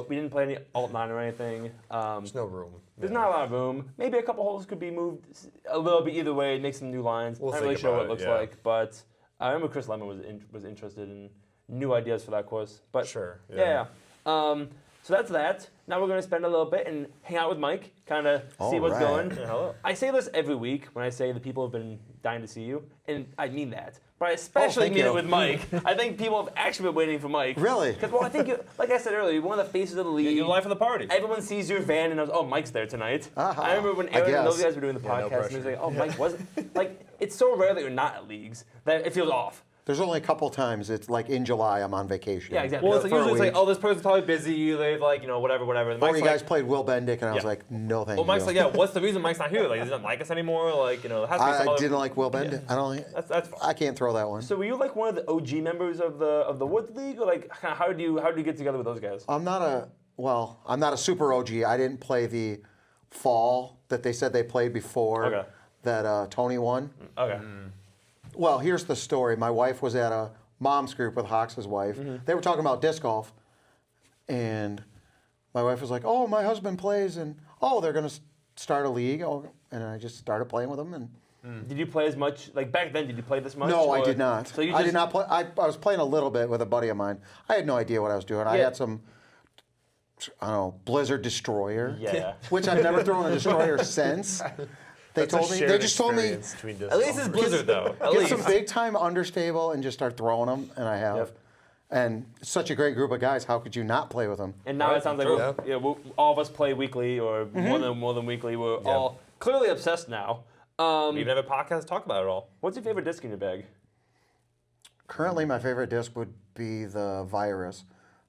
Speaker 1: We didn't play any alt 9 or anything.
Speaker 4: There's no room.
Speaker 1: There's not a lot of room. Maybe a couple holes could be moved a little bit either way, make some new lines.
Speaker 4: We'll
Speaker 1: I'm not really
Speaker 4: think
Speaker 1: sure what it
Speaker 4: about
Speaker 1: looks
Speaker 4: it, yeah.
Speaker 1: like, but I remember Chris Lemon was interested in new ideas for that course. But
Speaker 4: Sure.
Speaker 1: yeah. So that's that. Now we're going to spend a little bit and hang out with Mike, kind of see
Speaker 2: All
Speaker 1: what's
Speaker 2: right.
Speaker 1: going.
Speaker 3: Yeah, hello.
Speaker 1: I say this every week when I say the people have been dying to see you, and I mean that. But I especially
Speaker 2: thank
Speaker 1: mean
Speaker 2: you.
Speaker 1: it with Mike. I think people have actually been waiting for Mike.
Speaker 2: Really?
Speaker 1: Because, well, I think, like I said earlier, you're one of the faces of the league.
Speaker 3: You're the life of the party.
Speaker 1: Everyone sees your van and knows, oh, Mike's there tonight.
Speaker 2: Uh-huh.
Speaker 1: I remember when
Speaker 2: I
Speaker 1: Aaron and those
Speaker 2: guess.
Speaker 1: guys were doing the
Speaker 4: Yeah, no
Speaker 1: podcast, and he was
Speaker 4: pressure.
Speaker 1: like, oh, Mike wasn't. Like, it's so rare that you're not at leagues that it feels off.
Speaker 2: There's only a couple times. It's like in July, I'm on vacation.
Speaker 1: Yeah, exactly.
Speaker 3: Well, it's like,
Speaker 2: For a
Speaker 3: usually it's like,
Speaker 2: week.
Speaker 3: oh, this person's probably busy. They've like, whatever. And
Speaker 2: Or
Speaker 3: Mike's
Speaker 2: you
Speaker 3: like,
Speaker 2: guys played Will Bendick, and I was
Speaker 3: Yeah.
Speaker 2: like, no, thank
Speaker 3: well,
Speaker 2: you.
Speaker 3: Mike's like, yeah, what's the reason Mike's not here? Like, he doesn't like us anymore. Like, there has to be some
Speaker 2: I
Speaker 3: other.
Speaker 2: didn't like Will Bendick. I don't.
Speaker 3: That's fine.
Speaker 2: I can't throw that one.
Speaker 1: So were you like one of the OG members of the Woods League, or like how did you get together with those guys?
Speaker 2: I'm not a super OG. I didn't play the fall that they said they played before
Speaker 1: Okay.
Speaker 2: that Tony won.
Speaker 1: Okay.
Speaker 2: Well, here's the story. My wife was at a mom's group with Hawks' wife. They were talking about disc golf, and my wife was like, "Oh, my husband plays, and they're gonna start a league." Oh, and I just started playing with them. And
Speaker 1: Did you play as much like back then? Did you play this much?
Speaker 2: no, I
Speaker 1: or-
Speaker 2: did not.
Speaker 1: So you
Speaker 2: I
Speaker 1: just,
Speaker 2: did not play. I was playing a little bit with a buddy of mine. I had no idea what I was doing. I
Speaker 1: Yeah.
Speaker 2: had some, I don't know, Blizzard Destroyer.
Speaker 1: Yeah.
Speaker 2: Which I've never thrown a Destroyer since. They
Speaker 4: That's a
Speaker 2: told me.
Speaker 4: shared
Speaker 2: They just told me
Speaker 4: experience between disc
Speaker 3: At least it's
Speaker 4: golfers.
Speaker 3: Blizzard though. At
Speaker 2: get
Speaker 3: least.
Speaker 2: some big time understable and just start throwing them, and I have.
Speaker 1: Yep.
Speaker 2: And it's such a great group of guys. How could you not play with them?
Speaker 1: And now
Speaker 3: Right,
Speaker 1: it sounds like
Speaker 3: true.
Speaker 1: all of us play weekly or more than weekly. We're all clearly obsessed now.
Speaker 3: We even have a podcast to talk about it all.
Speaker 1: What's your favorite disc in your bag?
Speaker 2: Currently, my favorite disc would be the Virus,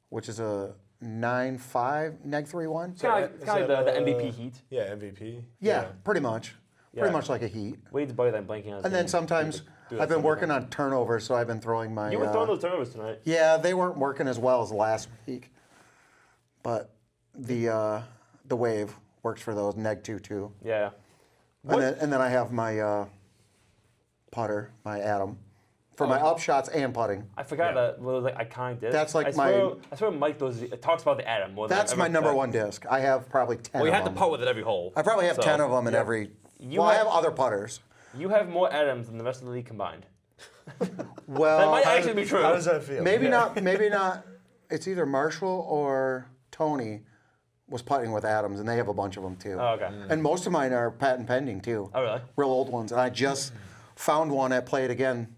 Speaker 2: which is a 9.5 neg 3-1.
Speaker 1: It's kind of
Speaker 4: Is
Speaker 1: like
Speaker 4: that,
Speaker 1: the MVP Heat.
Speaker 4: Yeah, MVP.
Speaker 2: Yeah, pretty much.
Speaker 1: Yeah.
Speaker 2: Pretty much like a Heat.
Speaker 1: Wade's buddy that I'm blanking on. his
Speaker 2: And then
Speaker 1: name.
Speaker 2: sometimes
Speaker 4: that
Speaker 2: I've been
Speaker 4: sometime.
Speaker 2: working on turnovers, so I've been throwing my.
Speaker 1: You were throwing those turnovers tonight.
Speaker 2: Yeah, they weren't working as well as last week, but the Wave works for those neg 2-2.
Speaker 1: Yeah.
Speaker 2: And then I have my putter, my Atom, for my upshots and putting.
Speaker 1: I forgot
Speaker 4: Yeah.
Speaker 1: that was like iconic disc.
Speaker 2: That's like
Speaker 1: I swear Mike talks about the Atom more than
Speaker 2: That's
Speaker 1: I've
Speaker 2: my
Speaker 1: ever
Speaker 2: number
Speaker 1: thought.
Speaker 2: one disc. I have probably 10
Speaker 3: Well, you
Speaker 2: of
Speaker 3: have to
Speaker 2: them.
Speaker 3: putt with it every hole.
Speaker 2: I probably have
Speaker 3: So,
Speaker 2: 10 of them in every.
Speaker 1: You
Speaker 2: I
Speaker 1: have-
Speaker 2: have other putters.
Speaker 1: You have more Atoms than the rest of the league combined.
Speaker 2: Well,
Speaker 1: That might actually be true.
Speaker 4: How does that feel?
Speaker 2: maybe
Speaker 4: Yeah.
Speaker 2: not. Maybe not. It's either Marshall or Tony was putting with Adams, and they have a bunch of them too.
Speaker 1: Oh, okay.
Speaker 2: And most of mine are patent pending too.
Speaker 1: Oh, really?
Speaker 2: Real old ones. And I just found one at Play It Again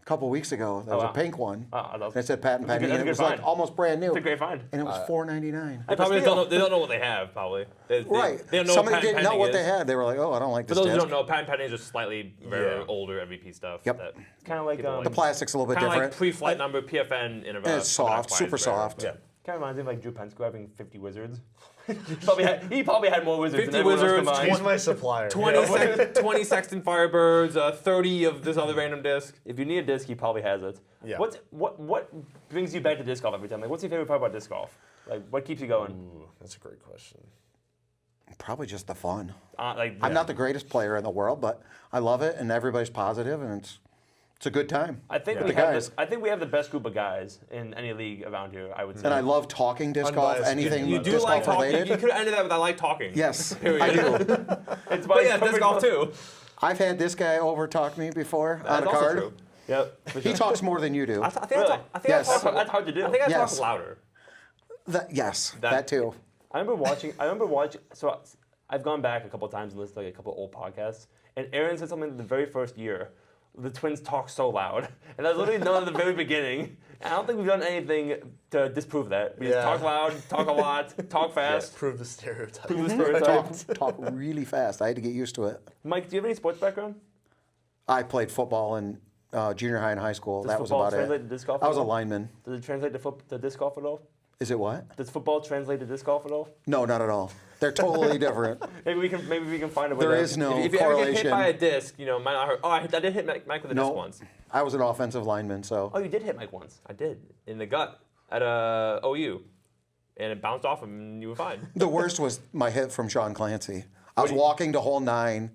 Speaker 2: a couple weeks ago. There was
Speaker 1: wow.
Speaker 2: a pink one.
Speaker 1: Oh, that's-
Speaker 2: And it said patent
Speaker 1: that's a good-
Speaker 2: pending, and it
Speaker 1: that's
Speaker 2: was
Speaker 1: a good
Speaker 2: like
Speaker 1: find.
Speaker 2: almost brand new.
Speaker 1: It's a great find.
Speaker 2: And it was $4.99.
Speaker 3: They probably
Speaker 1: steal.
Speaker 3: they don't know what they have. Probably. They
Speaker 2: Right.
Speaker 3: don't know
Speaker 2: Somebody
Speaker 3: what patent
Speaker 2: didn't know
Speaker 3: pending
Speaker 2: what they
Speaker 3: is.
Speaker 2: had. They were like, "Oh, I don't like
Speaker 3: For
Speaker 2: this
Speaker 3: those who
Speaker 2: disc."
Speaker 3: don't know, patent pending is just slightly very
Speaker 4: Yeah.
Speaker 3: older MVP stuff.
Speaker 2: Yep.
Speaker 3: That
Speaker 1: Kind of like
Speaker 3: People
Speaker 2: The plastic's a little bit
Speaker 3: kind of like
Speaker 2: different.
Speaker 3: pre-flight number PFN in a.
Speaker 2: And it's soft, super soft.
Speaker 3: Yeah.
Speaker 1: Kind of reminds me of like Drew Pensko having 50 wizards. he probably had more wizards
Speaker 3: 50
Speaker 1: than everyone
Speaker 3: wizards,
Speaker 1: else combined.
Speaker 4: He's my supplier.
Speaker 3: 20 Sexton Firebirds, 30 of this other random disc.
Speaker 1: If you need a disc, he probably has it.
Speaker 4: Yeah.
Speaker 1: What brings you back to disc golf every time? Like, what's your favorite part about disc golf? Like, what keeps you going?
Speaker 4: Ooh, that's a great question.
Speaker 2: Probably just the fun.
Speaker 1: Like,
Speaker 2: I'm not the greatest player in the world, but I love it, and everybody's positive, and it's a good time.
Speaker 1: I think
Speaker 2: with
Speaker 1: we
Speaker 2: the
Speaker 1: have
Speaker 2: guys.
Speaker 1: I think we have the best group of guys in any league around here. I would say.
Speaker 2: And I love talking disc golf,
Speaker 4: Unbiased
Speaker 2: anything
Speaker 4: opinion.
Speaker 3: You do
Speaker 2: disc
Speaker 3: like
Speaker 2: golf
Speaker 3: talking. You
Speaker 2: related.
Speaker 3: could have ended that with I like talking.
Speaker 2: Yes,
Speaker 3: Period.
Speaker 2: I do.
Speaker 1: It's
Speaker 3: But yeah, disc golf too.
Speaker 2: I've had this guy over talk me before on
Speaker 3: That's
Speaker 2: a
Speaker 3: also
Speaker 2: card.
Speaker 3: true.
Speaker 1: Yep. for
Speaker 2: He
Speaker 1: sure.
Speaker 2: talks more than you do.
Speaker 3: I think
Speaker 1: Really?
Speaker 3: I think
Speaker 2: Yes.
Speaker 3: I talk,
Speaker 1: That's hard to do.
Speaker 3: I think I
Speaker 2: Yes.
Speaker 3: talk louder.
Speaker 2: Yes,
Speaker 3: That-
Speaker 2: that too.
Speaker 1: I remember watching. So I've gone back a couple of times and listened to like a couple of old podcasts. And Aaron said something the very first year the Twins talk so loud, and that's literally known at the very beginning. And I don't think we've done anything to disprove that. We just
Speaker 4: Yeah.
Speaker 1: talk loud, talk a lot, talk fast.
Speaker 4: Prove the stereotype.
Speaker 1: Prove the stereotype.
Speaker 2: Talk really fast. I had to get used to it.
Speaker 1: Mike, do you have any sports background?
Speaker 2: I played football in junior high and high school.
Speaker 1: Does
Speaker 2: That was
Speaker 1: football
Speaker 2: about
Speaker 1: translate
Speaker 2: it.
Speaker 1: to disc golf?
Speaker 2: I
Speaker 1: at
Speaker 2: was a
Speaker 1: all?
Speaker 2: lineman.
Speaker 1: Does it translate to disc golf at all?
Speaker 2: Is it what?
Speaker 1: Does football translate to disc golf at all?
Speaker 2: No, not at all. They're totally different.
Speaker 1: Maybe we can find a way.
Speaker 2: There
Speaker 1: to,
Speaker 2: is no
Speaker 3: If you ever get hit
Speaker 2: correlation.
Speaker 3: by a disc, you know, might not hurt. Oh, I did hit Mike with a disc
Speaker 2: No,
Speaker 3: once.
Speaker 2: I was an offensive lineman, so
Speaker 1: Oh, you did hit Mike once.
Speaker 3: I did in the gut at OU, and it bounced off him, and you were fine.
Speaker 2: the worst was my hit from Sean Clancy. I was walking to hole 9,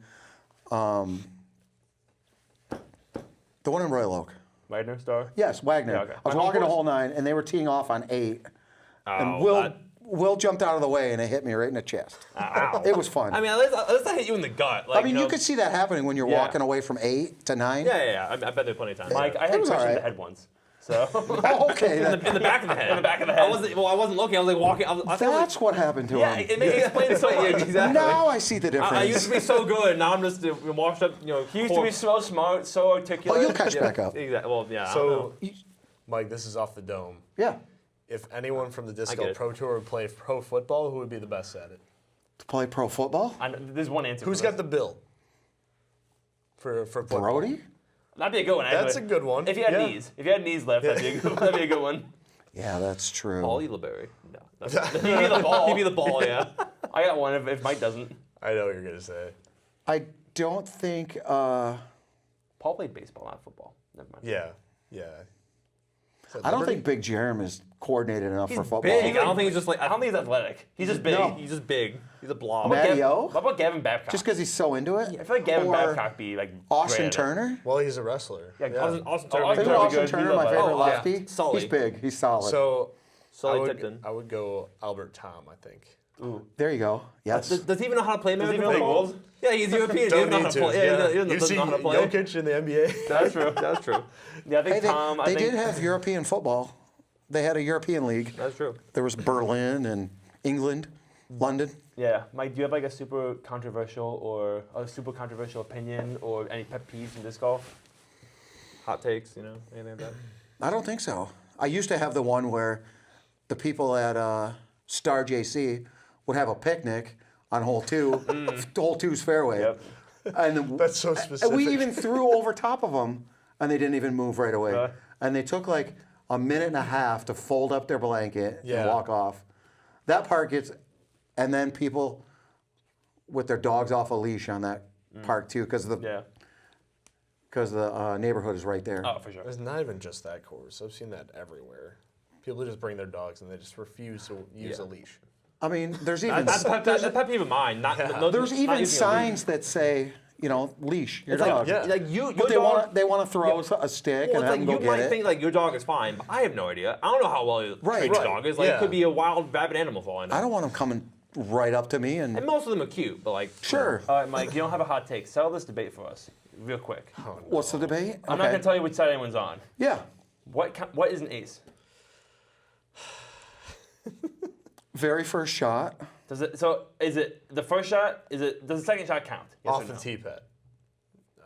Speaker 2: the one in Royal Oak.
Speaker 1: Wagner Star.
Speaker 2: Yes, Wagner.
Speaker 1: Yeah, okay.
Speaker 2: I was
Speaker 1: My home
Speaker 2: walking to
Speaker 1: course-
Speaker 2: hole 9, and they were teeing off on 8, and
Speaker 3: Oh,
Speaker 2: Will jumped out of the way, and it hit me right in the chest.
Speaker 3: Ow.
Speaker 2: It was fun.
Speaker 3: I mean, at least I hit you in the gut. Like,
Speaker 2: I mean, you could see that happening when you're
Speaker 1: Yeah.
Speaker 2: walking away from 8 to 9.
Speaker 3: Yeah. I bet there plenty of times.
Speaker 1: Mike, I had
Speaker 2: was
Speaker 1: Christian in
Speaker 2: alright.
Speaker 1: the head once. So
Speaker 2: Oh, okay.
Speaker 3: in the back of the head. In the back of the head. I wasn't looking. I was like walking. I feel like,
Speaker 2: That's what happened to
Speaker 3: yeah,
Speaker 2: him.
Speaker 3: it explains so much. Exactly.
Speaker 2: Now I see the difference.
Speaker 3: I used to be so good. Now I'm just washed up. You know,
Speaker 1: he used to be so smart, so articulate.
Speaker 2: Oh, you'll catch back up.
Speaker 3: Exactly. Well, yeah. I don't know.
Speaker 4: So, Mike, this is off the dome.
Speaker 2: Yeah.
Speaker 4: If anyone from the Disc
Speaker 3: get
Speaker 4: Golf
Speaker 3: it.
Speaker 4: Pro Tour would play pro football, who would be the best at it?
Speaker 2: To play pro football?
Speaker 1: There's one answer.
Speaker 4: Who's
Speaker 1: for
Speaker 4: got
Speaker 1: this.
Speaker 4: the bill for football?
Speaker 2: Brody?
Speaker 1: That'd be a good one. Actually.
Speaker 4: That's a good one.
Speaker 1: If you had
Speaker 4: Yeah.
Speaker 1: knees, if you had knees left, that'd be a good one.
Speaker 2: Yeah, that's true.
Speaker 3: Paul Eagleberry. No.
Speaker 1: He'd be the ball.
Speaker 3: He'd be the ball. Yeah.
Speaker 1: I got one if Mike doesn't.
Speaker 4: I know what you're gonna say.
Speaker 2: I don't think.
Speaker 1: Paul played baseball, not football. Never mind.
Speaker 4: Yeah.
Speaker 2: I don't think Big Jerem is coordinated enough for football.
Speaker 3: Big. I don't think he's just like.
Speaker 1: I don't think he's athletic. He's just big.
Speaker 2: No.
Speaker 3: He's just big. He's a blob.
Speaker 2: Matty O?
Speaker 1: How about Gavin Babcock?
Speaker 2: Just because he's so into it?
Speaker 1: I feel like Gavin
Speaker 2: Or
Speaker 1: Babcock be like
Speaker 2: Austin
Speaker 1: great at it.
Speaker 2: Turner?
Speaker 4: Well, he's a wrestler.
Speaker 1: Yeah,
Speaker 3: Austin
Speaker 1: Oh,
Speaker 3: Turner.
Speaker 1: Austin
Speaker 2: Isn't
Speaker 1: really
Speaker 2: Austin
Speaker 1: good.
Speaker 2: Turner
Speaker 1: He's
Speaker 2: my
Speaker 1: athletic.
Speaker 2: favorite
Speaker 3: Oh, yeah.
Speaker 2: lefty?
Speaker 3: Sully.
Speaker 2: He's big. He's solid.
Speaker 4: So
Speaker 3: Sully
Speaker 4: I would,
Speaker 3: Tipton.
Speaker 4: I would go Albert Tom, I think.
Speaker 2: there you go. Yes.
Speaker 3: Does he even know how to play American
Speaker 1: even know the
Speaker 3: football?
Speaker 1: rules?
Speaker 3: Yeah, he's European. He
Speaker 4: Don't
Speaker 3: doesn't know how
Speaker 4: need
Speaker 3: to
Speaker 4: to.
Speaker 3: play. Yeah, he
Speaker 4: You've
Speaker 3: doesn't
Speaker 4: seen
Speaker 3: know how to play.
Speaker 4: Jokic in the NBA?
Speaker 3: That's true. That's true.
Speaker 1: Yeah, I think
Speaker 2: Hey,
Speaker 1: Tom.
Speaker 2: they
Speaker 1: I think
Speaker 2: did have European football. They had a European league.
Speaker 3: That's true.
Speaker 2: There was Berlin and England, London.
Speaker 1: Yeah, Mike, do you have like a super controversial opinion or any pet peeves in disc golf?
Speaker 3: Hot takes, you know, anything like that.
Speaker 2: I don't think so. I used to have the one where the people at Star JC would have a picnic on hole 2, hole 2's fairway.
Speaker 1: Yep.
Speaker 2: And
Speaker 4: That's so specific.
Speaker 2: And we even threw over top of them, and they didn't even move right away.
Speaker 1: Really?
Speaker 2: And they took like a minute and a half to fold up their blanket
Speaker 4: Yeah.
Speaker 2: and walk off. That part gets, and then people with their dogs off a leash on that park too, because the
Speaker 1: Yeah.
Speaker 2: neighborhood is right there.
Speaker 1: Oh, for sure.
Speaker 4: It's not even just that course. I've seen that everywhere. People just bring their dogs and they just refuse to use a leash.
Speaker 2: I mean, there's even
Speaker 3: That's a pet peeve of mine. Not, no,
Speaker 2: there's
Speaker 3: not
Speaker 2: even
Speaker 3: using a
Speaker 2: signs that say, you know, leash your
Speaker 3: It's like,
Speaker 2: dog.
Speaker 4: yeah.
Speaker 3: like you,
Speaker 2: But
Speaker 3: your
Speaker 2: they
Speaker 3: dog.
Speaker 2: want to throw a stick
Speaker 3: Well,
Speaker 2: and have
Speaker 3: it's
Speaker 2: them
Speaker 3: like
Speaker 2: go
Speaker 3: you
Speaker 2: get
Speaker 3: might
Speaker 2: it.
Speaker 3: think like your dog is fine, but I have no idea. I don't know how well trained your dog is. Like
Speaker 4: Yeah.
Speaker 3: it could be a wild rabid animal for all I know.
Speaker 2: I don't want them coming right up to me and
Speaker 3: And most of them are cute, but like
Speaker 2: sure.
Speaker 1: All right, Mike, you don't have a hot take. Settle this debate for us, real quick.
Speaker 2: What's the debate?
Speaker 1: I'm not gonna tell you which side anyone's on.
Speaker 2: Yeah.
Speaker 1: What is an ace?
Speaker 2: Very first shot.
Speaker 1: Is it the first shot? Does the second shot count? Yes
Speaker 4: Off
Speaker 1: or
Speaker 4: the
Speaker 1: no?
Speaker 4: tee pad.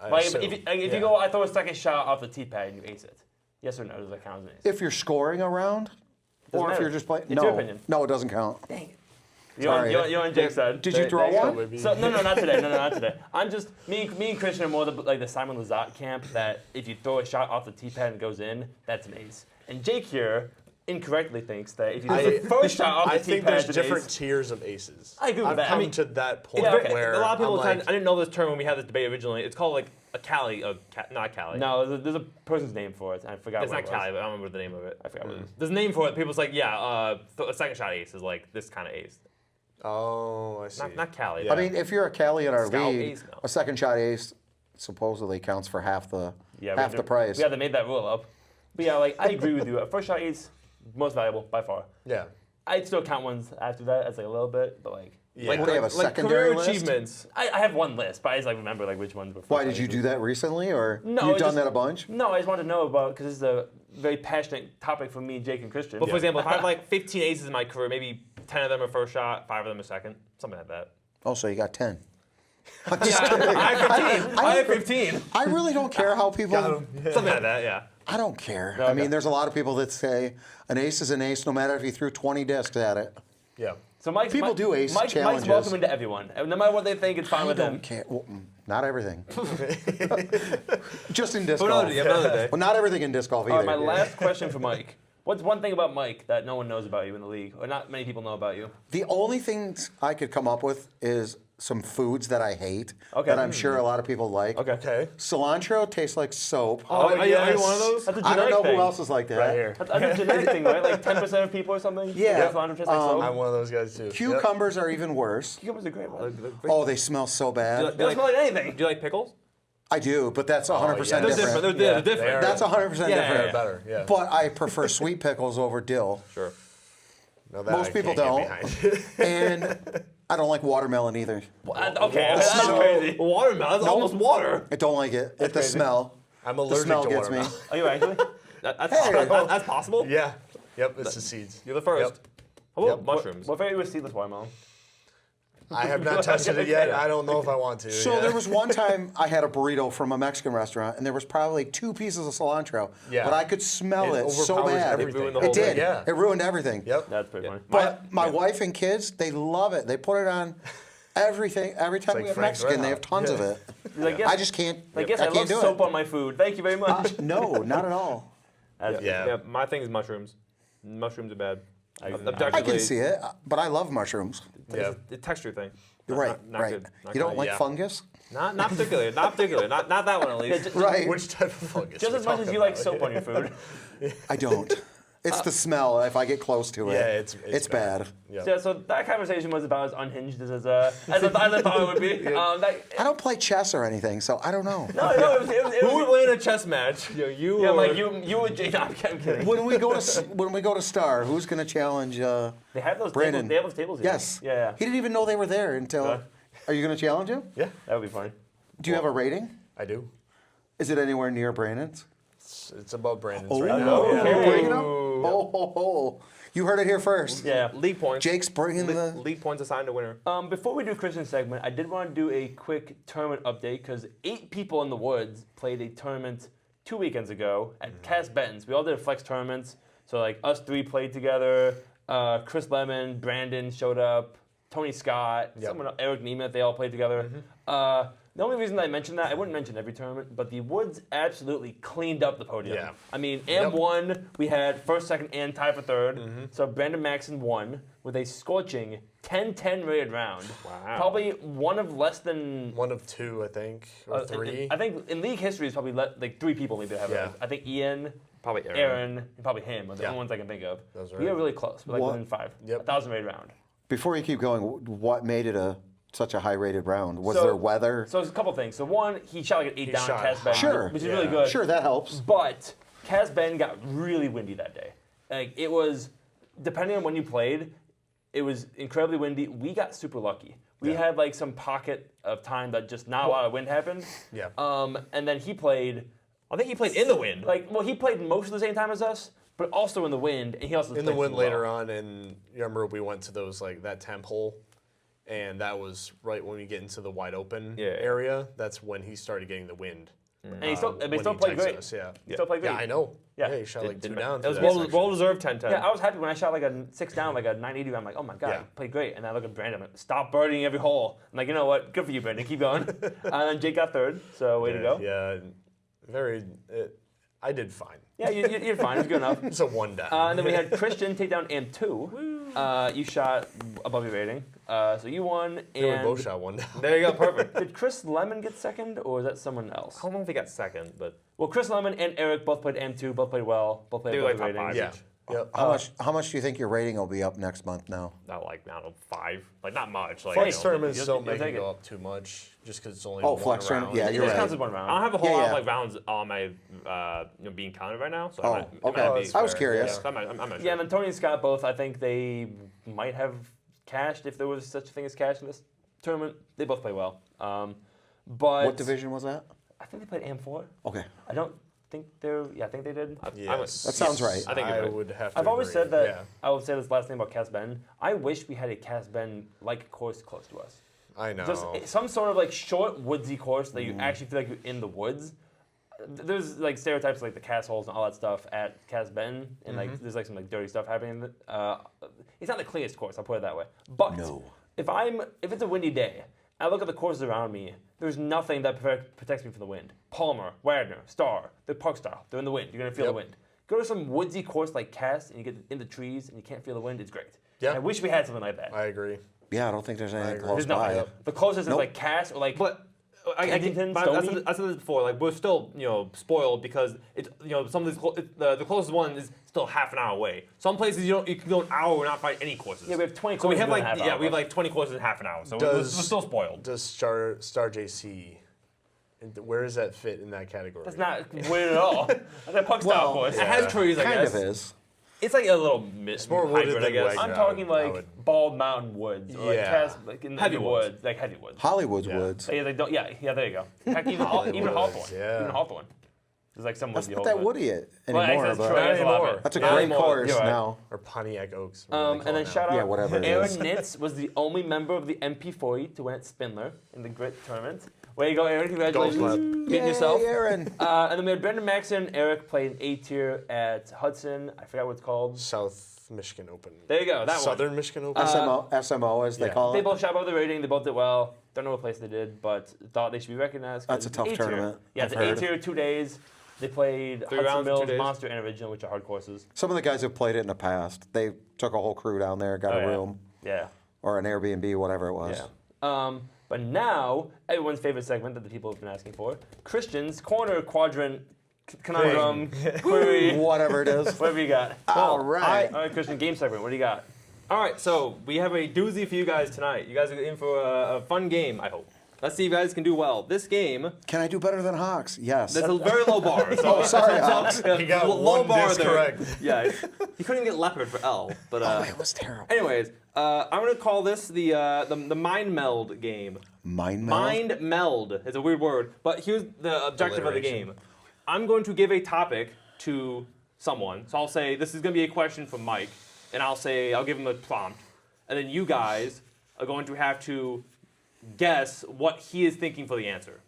Speaker 4: I
Speaker 1: Like,
Speaker 4: assume.
Speaker 1: if you go, I throw a second shot off the tee pad and you ace it. Yes or no? Does that count as an ace?
Speaker 2: If you're scoring a round, or if
Speaker 1: matter.
Speaker 2: you're just playing.
Speaker 1: It's
Speaker 2: No,
Speaker 1: your opinion.
Speaker 2: no, it doesn't count.
Speaker 1: You're on,
Speaker 2: Sorry.
Speaker 1: you're on Jake's side.
Speaker 2: Did you throw
Speaker 1: There you
Speaker 2: one?
Speaker 1: go. So no, not today. No, not today. I'm just me and Christian are more the Simon Lizotte camp that if you throw a shot off the tee pad and it goes in, that's an ace. And Jake here incorrectly thinks that if you throw the first shot off
Speaker 4: I
Speaker 1: the tee
Speaker 4: think
Speaker 1: pad,
Speaker 4: there's
Speaker 1: it's an
Speaker 4: different
Speaker 1: ace.
Speaker 4: tiers of aces.
Speaker 1: I agree with
Speaker 4: I've
Speaker 1: that. I
Speaker 4: come
Speaker 1: mean-
Speaker 4: to that point
Speaker 1: Yeah, okay.
Speaker 4: where
Speaker 3: a lot of people.
Speaker 4: I'm like,
Speaker 3: I didn't know this term when we had this debate originally. It's called like a Cali, not Cali.
Speaker 1: No, there's a person's name for it. I forgot.
Speaker 3: It's
Speaker 1: what
Speaker 3: not
Speaker 1: it was.
Speaker 3: Cali, but I don't remember the name of it.
Speaker 1: I forgot what it was.
Speaker 3: There's a name for it. People's like, yeah, a second shot ace is like this kind of ace.
Speaker 4: oh, I see.
Speaker 3: Not Cali.
Speaker 2: I mean, if you're a Cali in our
Speaker 3: Scout
Speaker 2: league,
Speaker 3: ace, no.
Speaker 2: a second shot ace supposedly counts for half the
Speaker 1: Yeah,
Speaker 2: the price.
Speaker 1: Yeah, they made that rule up. But yeah, like I agree with you. First shot ace, most valuable by far.
Speaker 4: Yeah.
Speaker 1: I'd still count ones after that as like a little bit, but like
Speaker 4: Yeah.
Speaker 3: like,
Speaker 2: They have a
Speaker 3: like
Speaker 2: secondary
Speaker 3: career
Speaker 2: list?
Speaker 3: achievements.
Speaker 1: I have one list, but I just like remember like which ones were.
Speaker 2: Why did you do that recently, or
Speaker 1: No,
Speaker 2: you've
Speaker 1: it
Speaker 2: done
Speaker 1: just-
Speaker 2: that a bunch?
Speaker 1: No, I just wanted to know about because this is a very passionate topic for me, Jake, and Christian.
Speaker 3: But for example, if I have like 15 aces in my career, maybe 10 of them are first shot, 5 of them are second, something like that.
Speaker 2: Oh, so you got 10. I'm just kidding.
Speaker 3: I have 15.
Speaker 2: I really don't care how people.
Speaker 3: Something like that, yeah.
Speaker 2: I don't care.
Speaker 1: Okay.
Speaker 2: I mean, there's a lot of people that say an ace is an ace, no matter if you threw 20 discs at it.
Speaker 4: Yeah.
Speaker 1: So Mike,
Speaker 2: People do ace
Speaker 1: Mike's
Speaker 2: challenges.
Speaker 1: welcoming to everyone. No matter what they think, it's fine
Speaker 2: I
Speaker 1: with
Speaker 2: don't
Speaker 1: him.
Speaker 2: care. Well, not everything. Just in disc
Speaker 3: But
Speaker 2: golf.
Speaker 3: another day.
Speaker 2: Well, not everything in disc golf either.
Speaker 1: All right, my last question for Mike. What's one thing about Mike that no one knows about you in the league, or not many people know about you?
Speaker 2: The only things I could come up with is some foods that I hate
Speaker 1: Okay.
Speaker 2: that I'm sure a lot of people like.
Speaker 1: Okay.
Speaker 4: Okay.
Speaker 2: Cilantro tastes like soap.
Speaker 3: Are you
Speaker 4: yes.
Speaker 3: one of those?
Speaker 1: That's a
Speaker 2: I don't
Speaker 1: genetic
Speaker 2: know
Speaker 1: thing.
Speaker 2: who else is like that.
Speaker 4: Right here.
Speaker 1: That's a genetic thing, right? Like 10% of people or something?
Speaker 2: Yeah.
Speaker 1: Cilantro tastes like soap.
Speaker 4: I'm one of those guys too. Yep.
Speaker 2: Cucumbers are even worse.
Speaker 1: Cucumbers are great, man.
Speaker 2: Oh, they smell so bad.
Speaker 1: They don't smell like anything.
Speaker 3: Do you like pickles?
Speaker 2: I do, but that's 100%
Speaker 4: yeah.
Speaker 3: They're
Speaker 2: different.
Speaker 3: different.
Speaker 4: Yeah,
Speaker 3: They're different.
Speaker 4: they are.
Speaker 2: That's 100%
Speaker 3: Yeah,
Speaker 2: different.
Speaker 4: They're better. Yeah.
Speaker 2: But I prefer sweet pickles over dill.
Speaker 3: Sure.
Speaker 4: No, that
Speaker 2: Most
Speaker 4: I
Speaker 2: people
Speaker 4: can't
Speaker 2: don't.
Speaker 4: get behind.
Speaker 2: And I don't like watermelon either.
Speaker 1: Okay, that's
Speaker 2: smell-
Speaker 1: crazy.
Speaker 3: Watermelon. That's almost water.
Speaker 2: I don't like it. It's the
Speaker 1: crazy.
Speaker 2: smell.
Speaker 4: I'm
Speaker 2: The
Speaker 4: allergic
Speaker 2: smell
Speaker 4: to
Speaker 2: gets me.
Speaker 4: watermelon.
Speaker 1: Are you actually?
Speaker 3: That's possible.
Speaker 4: Yeah. Yep. It's the seeds.
Speaker 3: You're the first.
Speaker 4: Yep.
Speaker 3: How about
Speaker 4: Yep.
Speaker 3: mushrooms?
Speaker 1: What favorite was seedless watermelon?
Speaker 4: I have not tested it yet. I don't know if I want to.
Speaker 2: So
Speaker 4: yeah.
Speaker 2: there was one time I had a burrito from a Mexican restaurant, and there was probably 2 pieces of cilantro.
Speaker 4: Yeah.
Speaker 2: But I could smell
Speaker 4: It
Speaker 2: it so
Speaker 4: overpowers
Speaker 2: bad.
Speaker 4: everything.
Speaker 3: It ruined the
Speaker 2: It
Speaker 3: whole
Speaker 2: did.
Speaker 3: thing.
Speaker 4: Yeah.
Speaker 2: It ruined everything.
Speaker 4: Yep.
Speaker 1: That's pretty funny.
Speaker 2: But my wife and kids, they love it. They put it on everything. Every time
Speaker 4: like
Speaker 2: we have
Speaker 4: Frank's
Speaker 2: Mexican,
Speaker 4: Red
Speaker 2: they
Speaker 4: Hot.
Speaker 2: have tons of
Speaker 4: Yeah.
Speaker 2: it.
Speaker 1: Like, yes,
Speaker 2: I just can't.
Speaker 1: I guess
Speaker 2: I
Speaker 1: I
Speaker 2: can't
Speaker 1: love
Speaker 2: do
Speaker 1: soap
Speaker 2: it.
Speaker 1: on my food. Thank you very much.
Speaker 2: No, not at all.
Speaker 1: That's-
Speaker 4: Yeah.
Speaker 3: My thing is mushrooms. Mushrooms are bad.
Speaker 2: I can see it, but I love mushrooms.
Speaker 4: Yeah.
Speaker 3: The texture thing.
Speaker 2: You're
Speaker 3: Not-
Speaker 2: right.
Speaker 3: Not
Speaker 2: right.
Speaker 3: good. Not
Speaker 2: You don't
Speaker 3: good.
Speaker 2: like
Speaker 4: yeah.
Speaker 2: fungus?
Speaker 3: Not particularly. Not particularly. Not that one at least.
Speaker 2: Right.
Speaker 4: Which type of fungus?
Speaker 1: Just
Speaker 4: we're
Speaker 1: as much as
Speaker 4: talking
Speaker 1: you like
Speaker 4: about?
Speaker 1: soap on your food.
Speaker 2: I don't. It's the smell. If I get close to it,
Speaker 4: Yeah, it's
Speaker 2: bad.
Speaker 4: Yep.
Speaker 1: Yeah, so that conversation was about as unhinged as I thought it would be.
Speaker 2: I don't play chess or anything, so I don't know.
Speaker 1: No, it was
Speaker 3: Who would win a chess match? You
Speaker 1: yeah,
Speaker 3: or
Speaker 1: like you would. No, I'm kidding.
Speaker 2: When we go to Star, who's going to challenge
Speaker 1: They have those
Speaker 2: Brandon?
Speaker 1: tables. They have those tables here.
Speaker 2: Yes.
Speaker 1: Yeah,
Speaker 2: He didn't even know they were there until.
Speaker 1: Really?
Speaker 2: Are you going to challenge him?
Speaker 4: Yeah,
Speaker 1: that would be funny.
Speaker 2: Do you have a rating?
Speaker 4: I do.
Speaker 2: Is it anywhere near Brandon's?
Speaker 4: It's above Brandon's
Speaker 2: Oh,
Speaker 4: right now.
Speaker 1: no.
Speaker 4: Yeah.
Speaker 1: Okay.
Speaker 2: Bringing him? Oh, ho, ho. You heard it here first.
Speaker 1: Yeah.
Speaker 3: league points.
Speaker 2: Jake's bringing the.
Speaker 3: League points assigned to winner.
Speaker 1: Before we do Christian segment, I did want to do a quick tournament update because 8 people in the woods played a tournament 2 weekends ago at Cass Benton's. We all did flex tournaments, so like us 3 played together. Chris Lemon, Brandon showed up, Tony Scott,
Speaker 4: Yep.
Speaker 1: someone else, Eric Nemeth. They all played together. The only reason that I mentioned that, I wouldn't mention every tournament, but the Woods absolutely cleaned up the podium.
Speaker 4: Yeah.
Speaker 1: I mean,
Speaker 4: Yep.
Speaker 1: won. We had first, second, and tie for third. So Brandon Maxon won with a scorching 10-10 rated round.
Speaker 3: Wow.
Speaker 1: Probably one of less than.
Speaker 4: One of 2, I think, or 3.
Speaker 1: I think in league history, it's probably like 3 people maybe have
Speaker 4: Yeah.
Speaker 1: it. I think Ian,
Speaker 3: Probably Aaron.
Speaker 1: Aaron, and probably him are the
Speaker 4: Yeah.
Speaker 1: only ones I can think of.
Speaker 4: Those are
Speaker 1: We are
Speaker 4: right.
Speaker 1: really close. We're like
Speaker 2: What-
Speaker 1: within 5.
Speaker 4: Yep.
Speaker 1: 1,000 rated round.
Speaker 2: Before you keep going, what made it such a high-rated round? Was
Speaker 1: So-
Speaker 2: there weather?
Speaker 1: So it's a couple things. So one, he shot like an 8
Speaker 4: He
Speaker 1: down
Speaker 4: shot
Speaker 1: at Cas Ben,
Speaker 2: Sure.
Speaker 1: which is
Speaker 4: Yeah.
Speaker 1: really good.
Speaker 2: Sure, that helps.
Speaker 1: But Cas Ben got really windy that day. Like it was, depending on when you played, it was incredibly windy. We got super lucky. We
Speaker 4: Yeah.
Speaker 1: had like some pocket of time that just not a lot of wind happened.
Speaker 4: Yeah.
Speaker 1: And then he played
Speaker 3: I think he played in the wind.
Speaker 1: he played most of the same time as us, but also in the wind, and he also
Speaker 4: in the
Speaker 1: played
Speaker 4: wind
Speaker 1: super
Speaker 4: later
Speaker 1: well.
Speaker 4: on, and you remember we went to those that temp hole, and that was right when we get into the wide open
Speaker 3: Yeah.
Speaker 4: area. That's when he started getting the wind.
Speaker 1: And he still,
Speaker 4: when
Speaker 1: they still
Speaker 4: he
Speaker 1: played
Speaker 4: texted
Speaker 1: great.
Speaker 4: us, yeah.
Speaker 1: He still played great.
Speaker 4: Yeah, I know.
Speaker 1: Yeah.
Speaker 4: Yeah, he shot like 2
Speaker 3: Didn't-
Speaker 4: down.
Speaker 3: It was
Speaker 4: through that section.
Speaker 3: well deserved 10-10.
Speaker 1: Yeah, I was happy when I shot like a 6 down, like a 980. I'm like, oh my god,
Speaker 4: Yeah.
Speaker 1: he played great. And I look at Brandon, I'm like, stop birdieing every hole. I'm like, you know what? Good for you, Brandon. Keep going. And Jake got third, so way to go.
Speaker 4: Yeah, very. I did fine.
Speaker 1: Yeah, you're fine. It's good enough.
Speaker 4: It's a 1 down.
Speaker 1: And then we had Christian take down AM2. You shot above your rating, so you won.
Speaker 4: we
Speaker 1: And
Speaker 4: both shot 1 down.
Speaker 3: There you go, perfect.
Speaker 1: did Chris Lemon get second, or is that someone else?
Speaker 3: I don't know if he got second, but
Speaker 1: Well, Chris Lemon and Eric both played AM2, both played well, both played
Speaker 3: they were
Speaker 1: above
Speaker 3: like
Speaker 1: your
Speaker 3: top
Speaker 1: ratings.
Speaker 3: 5
Speaker 4: Yeah.
Speaker 3: each.
Speaker 4: Yep.
Speaker 2: How much do you think your rating will be up next month now?
Speaker 3: Not like, I don't know, 5. Like, not much. Like,
Speaker 4: Flex
Speaker 3: you know,
Speaker 4: tournaments
Speaker 1: you'll-
Speaker 4: don't
Speaker 1: you'll
Speaker 4: make
Speaker 1: take
Speaker 4: it
Speaker 1: it.
Speaker 4: go up too much, just because it's only
Speaker 2: Oh,
Speaker 4: one
Speaker 2: flex tournament,
Speaker 4: round.
Speaker 2: yeah,
Speaker 1: It
Speaker 2: you're
Speaker 1: just
Speaker 2: right.
Speaker 1: counts as one round.
Speaker 3: I don't have a whole
Speaker 2: Yeah,
Speaker 3: lot
Speaker 2: yeah.
Speaker 3: of like rounds on my being counted right now, so
Speaker 2: Oh,
Speaker 3: I might, it
Speaker 2: okay.
Speaker 3: might be
Speaker 2: I was
Speaker 3: fair.
Speaker 2: curious.
Speaker 3: Yeah, so I'm not
Speaker 1: Yeah,
Speaker 3: sure.
Speaker 1: and then Tony and Scott both, I think they might have cashed if there was such a thing as cash in this tournament. They both play well. But
Speaker 2: What division was that?
Speaker 1: I think they played AM4.
Speaker 2: Okay.
Speaker 1: I don't think they're. Yeah, I think they did.
Speaker 4: Yes.
Speaker 2: That sounds right.
Speaker 3: I think you're
Speaker 4: I
Speaker 3: right.
Speaker 4: would have to
Speaker 1: I've always
Speaker 4: agree.
Speaker 1: said that.
Speaker 4: Yeah.
Speaker 1: I will say this last thing about Cas Ben. I wish we had a Cas Ben like course close to us.
Speaker 4: I know.
Speaker 1: Just some sort of like short woodsy course that you actually feel like you're in the woods. There's like stereotypes like the castles and all that stuff at Cas Benton, and like there's like some like dirty stuff happening. It's not the cleanest course, I'll put it that way. But
Speaker 2: No.
Speaker 1: if it's a windy day, I look at the courses around me. There's nothing that protects me from the wind. Palmer, Wagner, Star, the park style. They're in the wind. You're gonna feel the wind. Go to some woodsy course like Cass, and you get in the trees and you can't feel the wind. It's great.
Speaker 4: Yeah.
Speaker 1: I wish we had something like that.
Speaker 4: I agree.
Speaker 2: Yeah, I don't think there's anything
Speaker 4: agree.
Speaker 2: close
Speaker 1: There's nothing.
Speaker 2: by.
Speaker 1: The closest
Speaker 2: Nope.
Speaker 1: is like Cass or like.
Speaker 3: But
Speaker 1: Kensington,
Speaker 3: I
Speaker 1: Stony?
Speaker 3: said this before. Like we're still, spoiled because it's, some of these the closest one is still half an hour away. Some places you can go an hour and not find any courses.
Speaker 1: Yeah, we have 20
Speaker 3: So we
Speaker 1: courses
Speaker 3: have
Speaker 1: in a
Speaker 3: like
Speaker 1: half hour,
Speaker 3: we have
Speaker 1: but-
Speaker 3: like 20 courses in half an hour. So we're still spoiled.
Speaker 4: Does Star JC, where does that fit in that category?
Speaker 1: That's not weird at all. That's a puck style course.
Speaker 3: It has trees, I
Speaker 2: Kind
Speaker 3: guess.
Speaker 2: of is.
Speaker 3: It's like a little
Speaker 4: more wooded
Speaker 3: hybrid, I
Speaker 4: than
Speaker 3: guess.
Speaker 4: Wagner.
Speaker 1: I'm
Speaker 4: I
Speaker 1: talking
Speaker 4: would- I
Speaker 1: like
Speaker 4: would-
Speaker 1: Bald Mountain Woods or like
Speaker 4: Yeah.
Speaker 1: Cass, like in
Speaker 3: Heavy
Speaker 1: the
Speaker 3: woods.
Speaker 1: woods, like heavy woods.
Speaker 2: Hollywood's
Speaker 4: Yeah.
Speaker 2: woods.
Speaker 1: Yeah, they don't. Yeah, there you go. Heck, even
Speaker 4: Hollywood,
Speaker 1: Hawthorne.
Speaker 4: yeah.
Speaker 1: Even Hawthorne. There's like some
Speaker 2: That's
Speaker 1: woodsy
Speaker 2: not that
Speaker 1: Hawthorne.
Speaker 2: woody
Speaker 1: Well,
Speaker 2: anymore,
Speaker 1: that's
Speaker 2: but
Speaker 1: true. That's a lot of
Speaker 4: anymore.
Speaker 1: it.
Speaker 2: that's a
Speaker 1: Yeah.
Speaker 2: great
Speaker 1: Anymore,
Speaker 2: course
Speaker 1: you're right.
Speaker 2: now.
Speaker 4: Or Pontiac Oaks. What do they call
Speaker 1: And then
Speaker 4: it now?
Speaker 1: shout
Speaker 2: Yeah,
Speaker 1: out
Speaker 2: whatever it
Speaker 1: Aaron
Speaker 2: is.
Speaker 1: Nitz was the only member of the MP40 to win at Spindler in the Grit tournament. Way you go, Aaron. Congratulations.
Speaker 4: Gold club.
Speaker 1: Beating yourself.
Speaker 2: Yay, Aaron.
Speaker 1: And then we had Brendan Maxon and Eric played an A tier at Hudson. I forgot what it's called.
Speaker 4: South Michigan Open.
Speaker 1: There you go, that
Speaker 4: Southern Michigan Open.
Speaker 2: SMO, as they
Speaker 4: yeah.
Speaker 2: call
Speaker 1: They
Speaker 2: it.
Speaker 1: both shot above the rating. They both did well. Don't know what place they did, but thought they should be recognized. 'cause
Speaker 2: That's a tough
Speaker 1: it's A-tier.
Speaker 2: tournament,
Speaker 1: Yeah,
Speaker 2: I've
Speaker 1: it's an
Speaker 2: heard.
Speaker 1: A tier, 2 days. They played
Speaker 3: 3
Speaker 1: Hudson
Speaker 3: rounds in 2
Speaker 1: Mills,
Speaker 3: days.
Speaker 1: Monster, and Original, which are hard courses.
Speaker 2: Some of the guys have played it in the past. They took a whole crew down there, got
Speaker 1: Oh,
Speaker 2: a
Speaker 1: yeah.
Speaker 2: room
Speaker 1: Yeah.
Speaker 2: or an Airbnb, whatever it was.
Speaker 1: Yeah. But now, everyone's favorite segment that the people have been asking for, Christian's Corner Quadrant Conundrum Query,
Speaker 2: Whatever it is.
Speaker 1: whatever you got.
Speaker 2: All right.
Speaker 1: All right, Christian, game segment, what do you got?
Speaker 3: All right, so we have a doozy for you guys tonight. You guys are in for a fun game, I hope. Let's see if you guys can do well. This game,
Speaker 2: Can I do better than Hawks? Yes.
Speaker 3: that's a very low bar. So
Speaker 2: Oh, sorry, Hawks.
Speaker 4: He got
Speaker 3: low
Speaker 4: one
Speaker 3: bar
Speaker 4: disc
Speaker 3: there.
Speaker 4: correct.
Speaker 3: Yeah, you couldn't even get leopard for L. But
Speaker 2: Oh, it was terrible.
Speaker 3: anyways, I'm gonna call this the mind meld game.
Speaker 2: Mind meld?
Speaker 3: Mind meld. It's a weird word, but here's the objective of the
Speaker 4: Alliteration.
Speaker 3: game. I'm going to give a topic to someone. So I'll say this is going to be a question from Mike, and I'll give him a prompt, and then you guys are going to have to guess what he is thinking for the answer.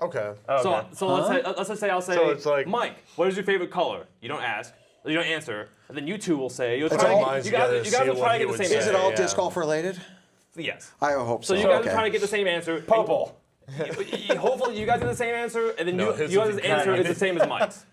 Speaker 4: Okay.
Speaker 3: So,
Speaker 1: Okay.
Speaker 3: so let's just say I'll say,
Speaker 4: So it's like-
Speaker 3: Mike, what is your favorite color? You don't ask, you don't answer, and then you two will say, you'll
Speaker 2: It's
Speaker 3: try
Speaker 2: all-
Speaker 3: to
Speaker 4: minds
Speaker 3: you guys
Speaker 4: together,
Speaker 3: will
Speaker 4: see
Speaker 3: try to
Speaker 4: what he
Speaker 3: get the
Speaker 4: would
Speaker 3: same
Speaker 4: say.
Speaker 2: Is
Speaker 3: answer.
Speaker 2: it all
Speaker 4: Yeah.
Speaker 2: disc golf related?
Speaker 3: Yes.
Speaker 2: I hope so.
Speaker 3: So you guys
Speaker 2: okay.
Speaker 3: are trying to get the same answer.
Speaker 1: Purple.
Speaker 3: Hopefully you guys get the same answer, and then
Speaker 4: No,
Speaker 3: you
Speaker 4: his
Speaker 3: guys'
Speaker 4: would be
Speaker 3: answer
Speaker 4: green.
Speaker 3: is the same as Mike's.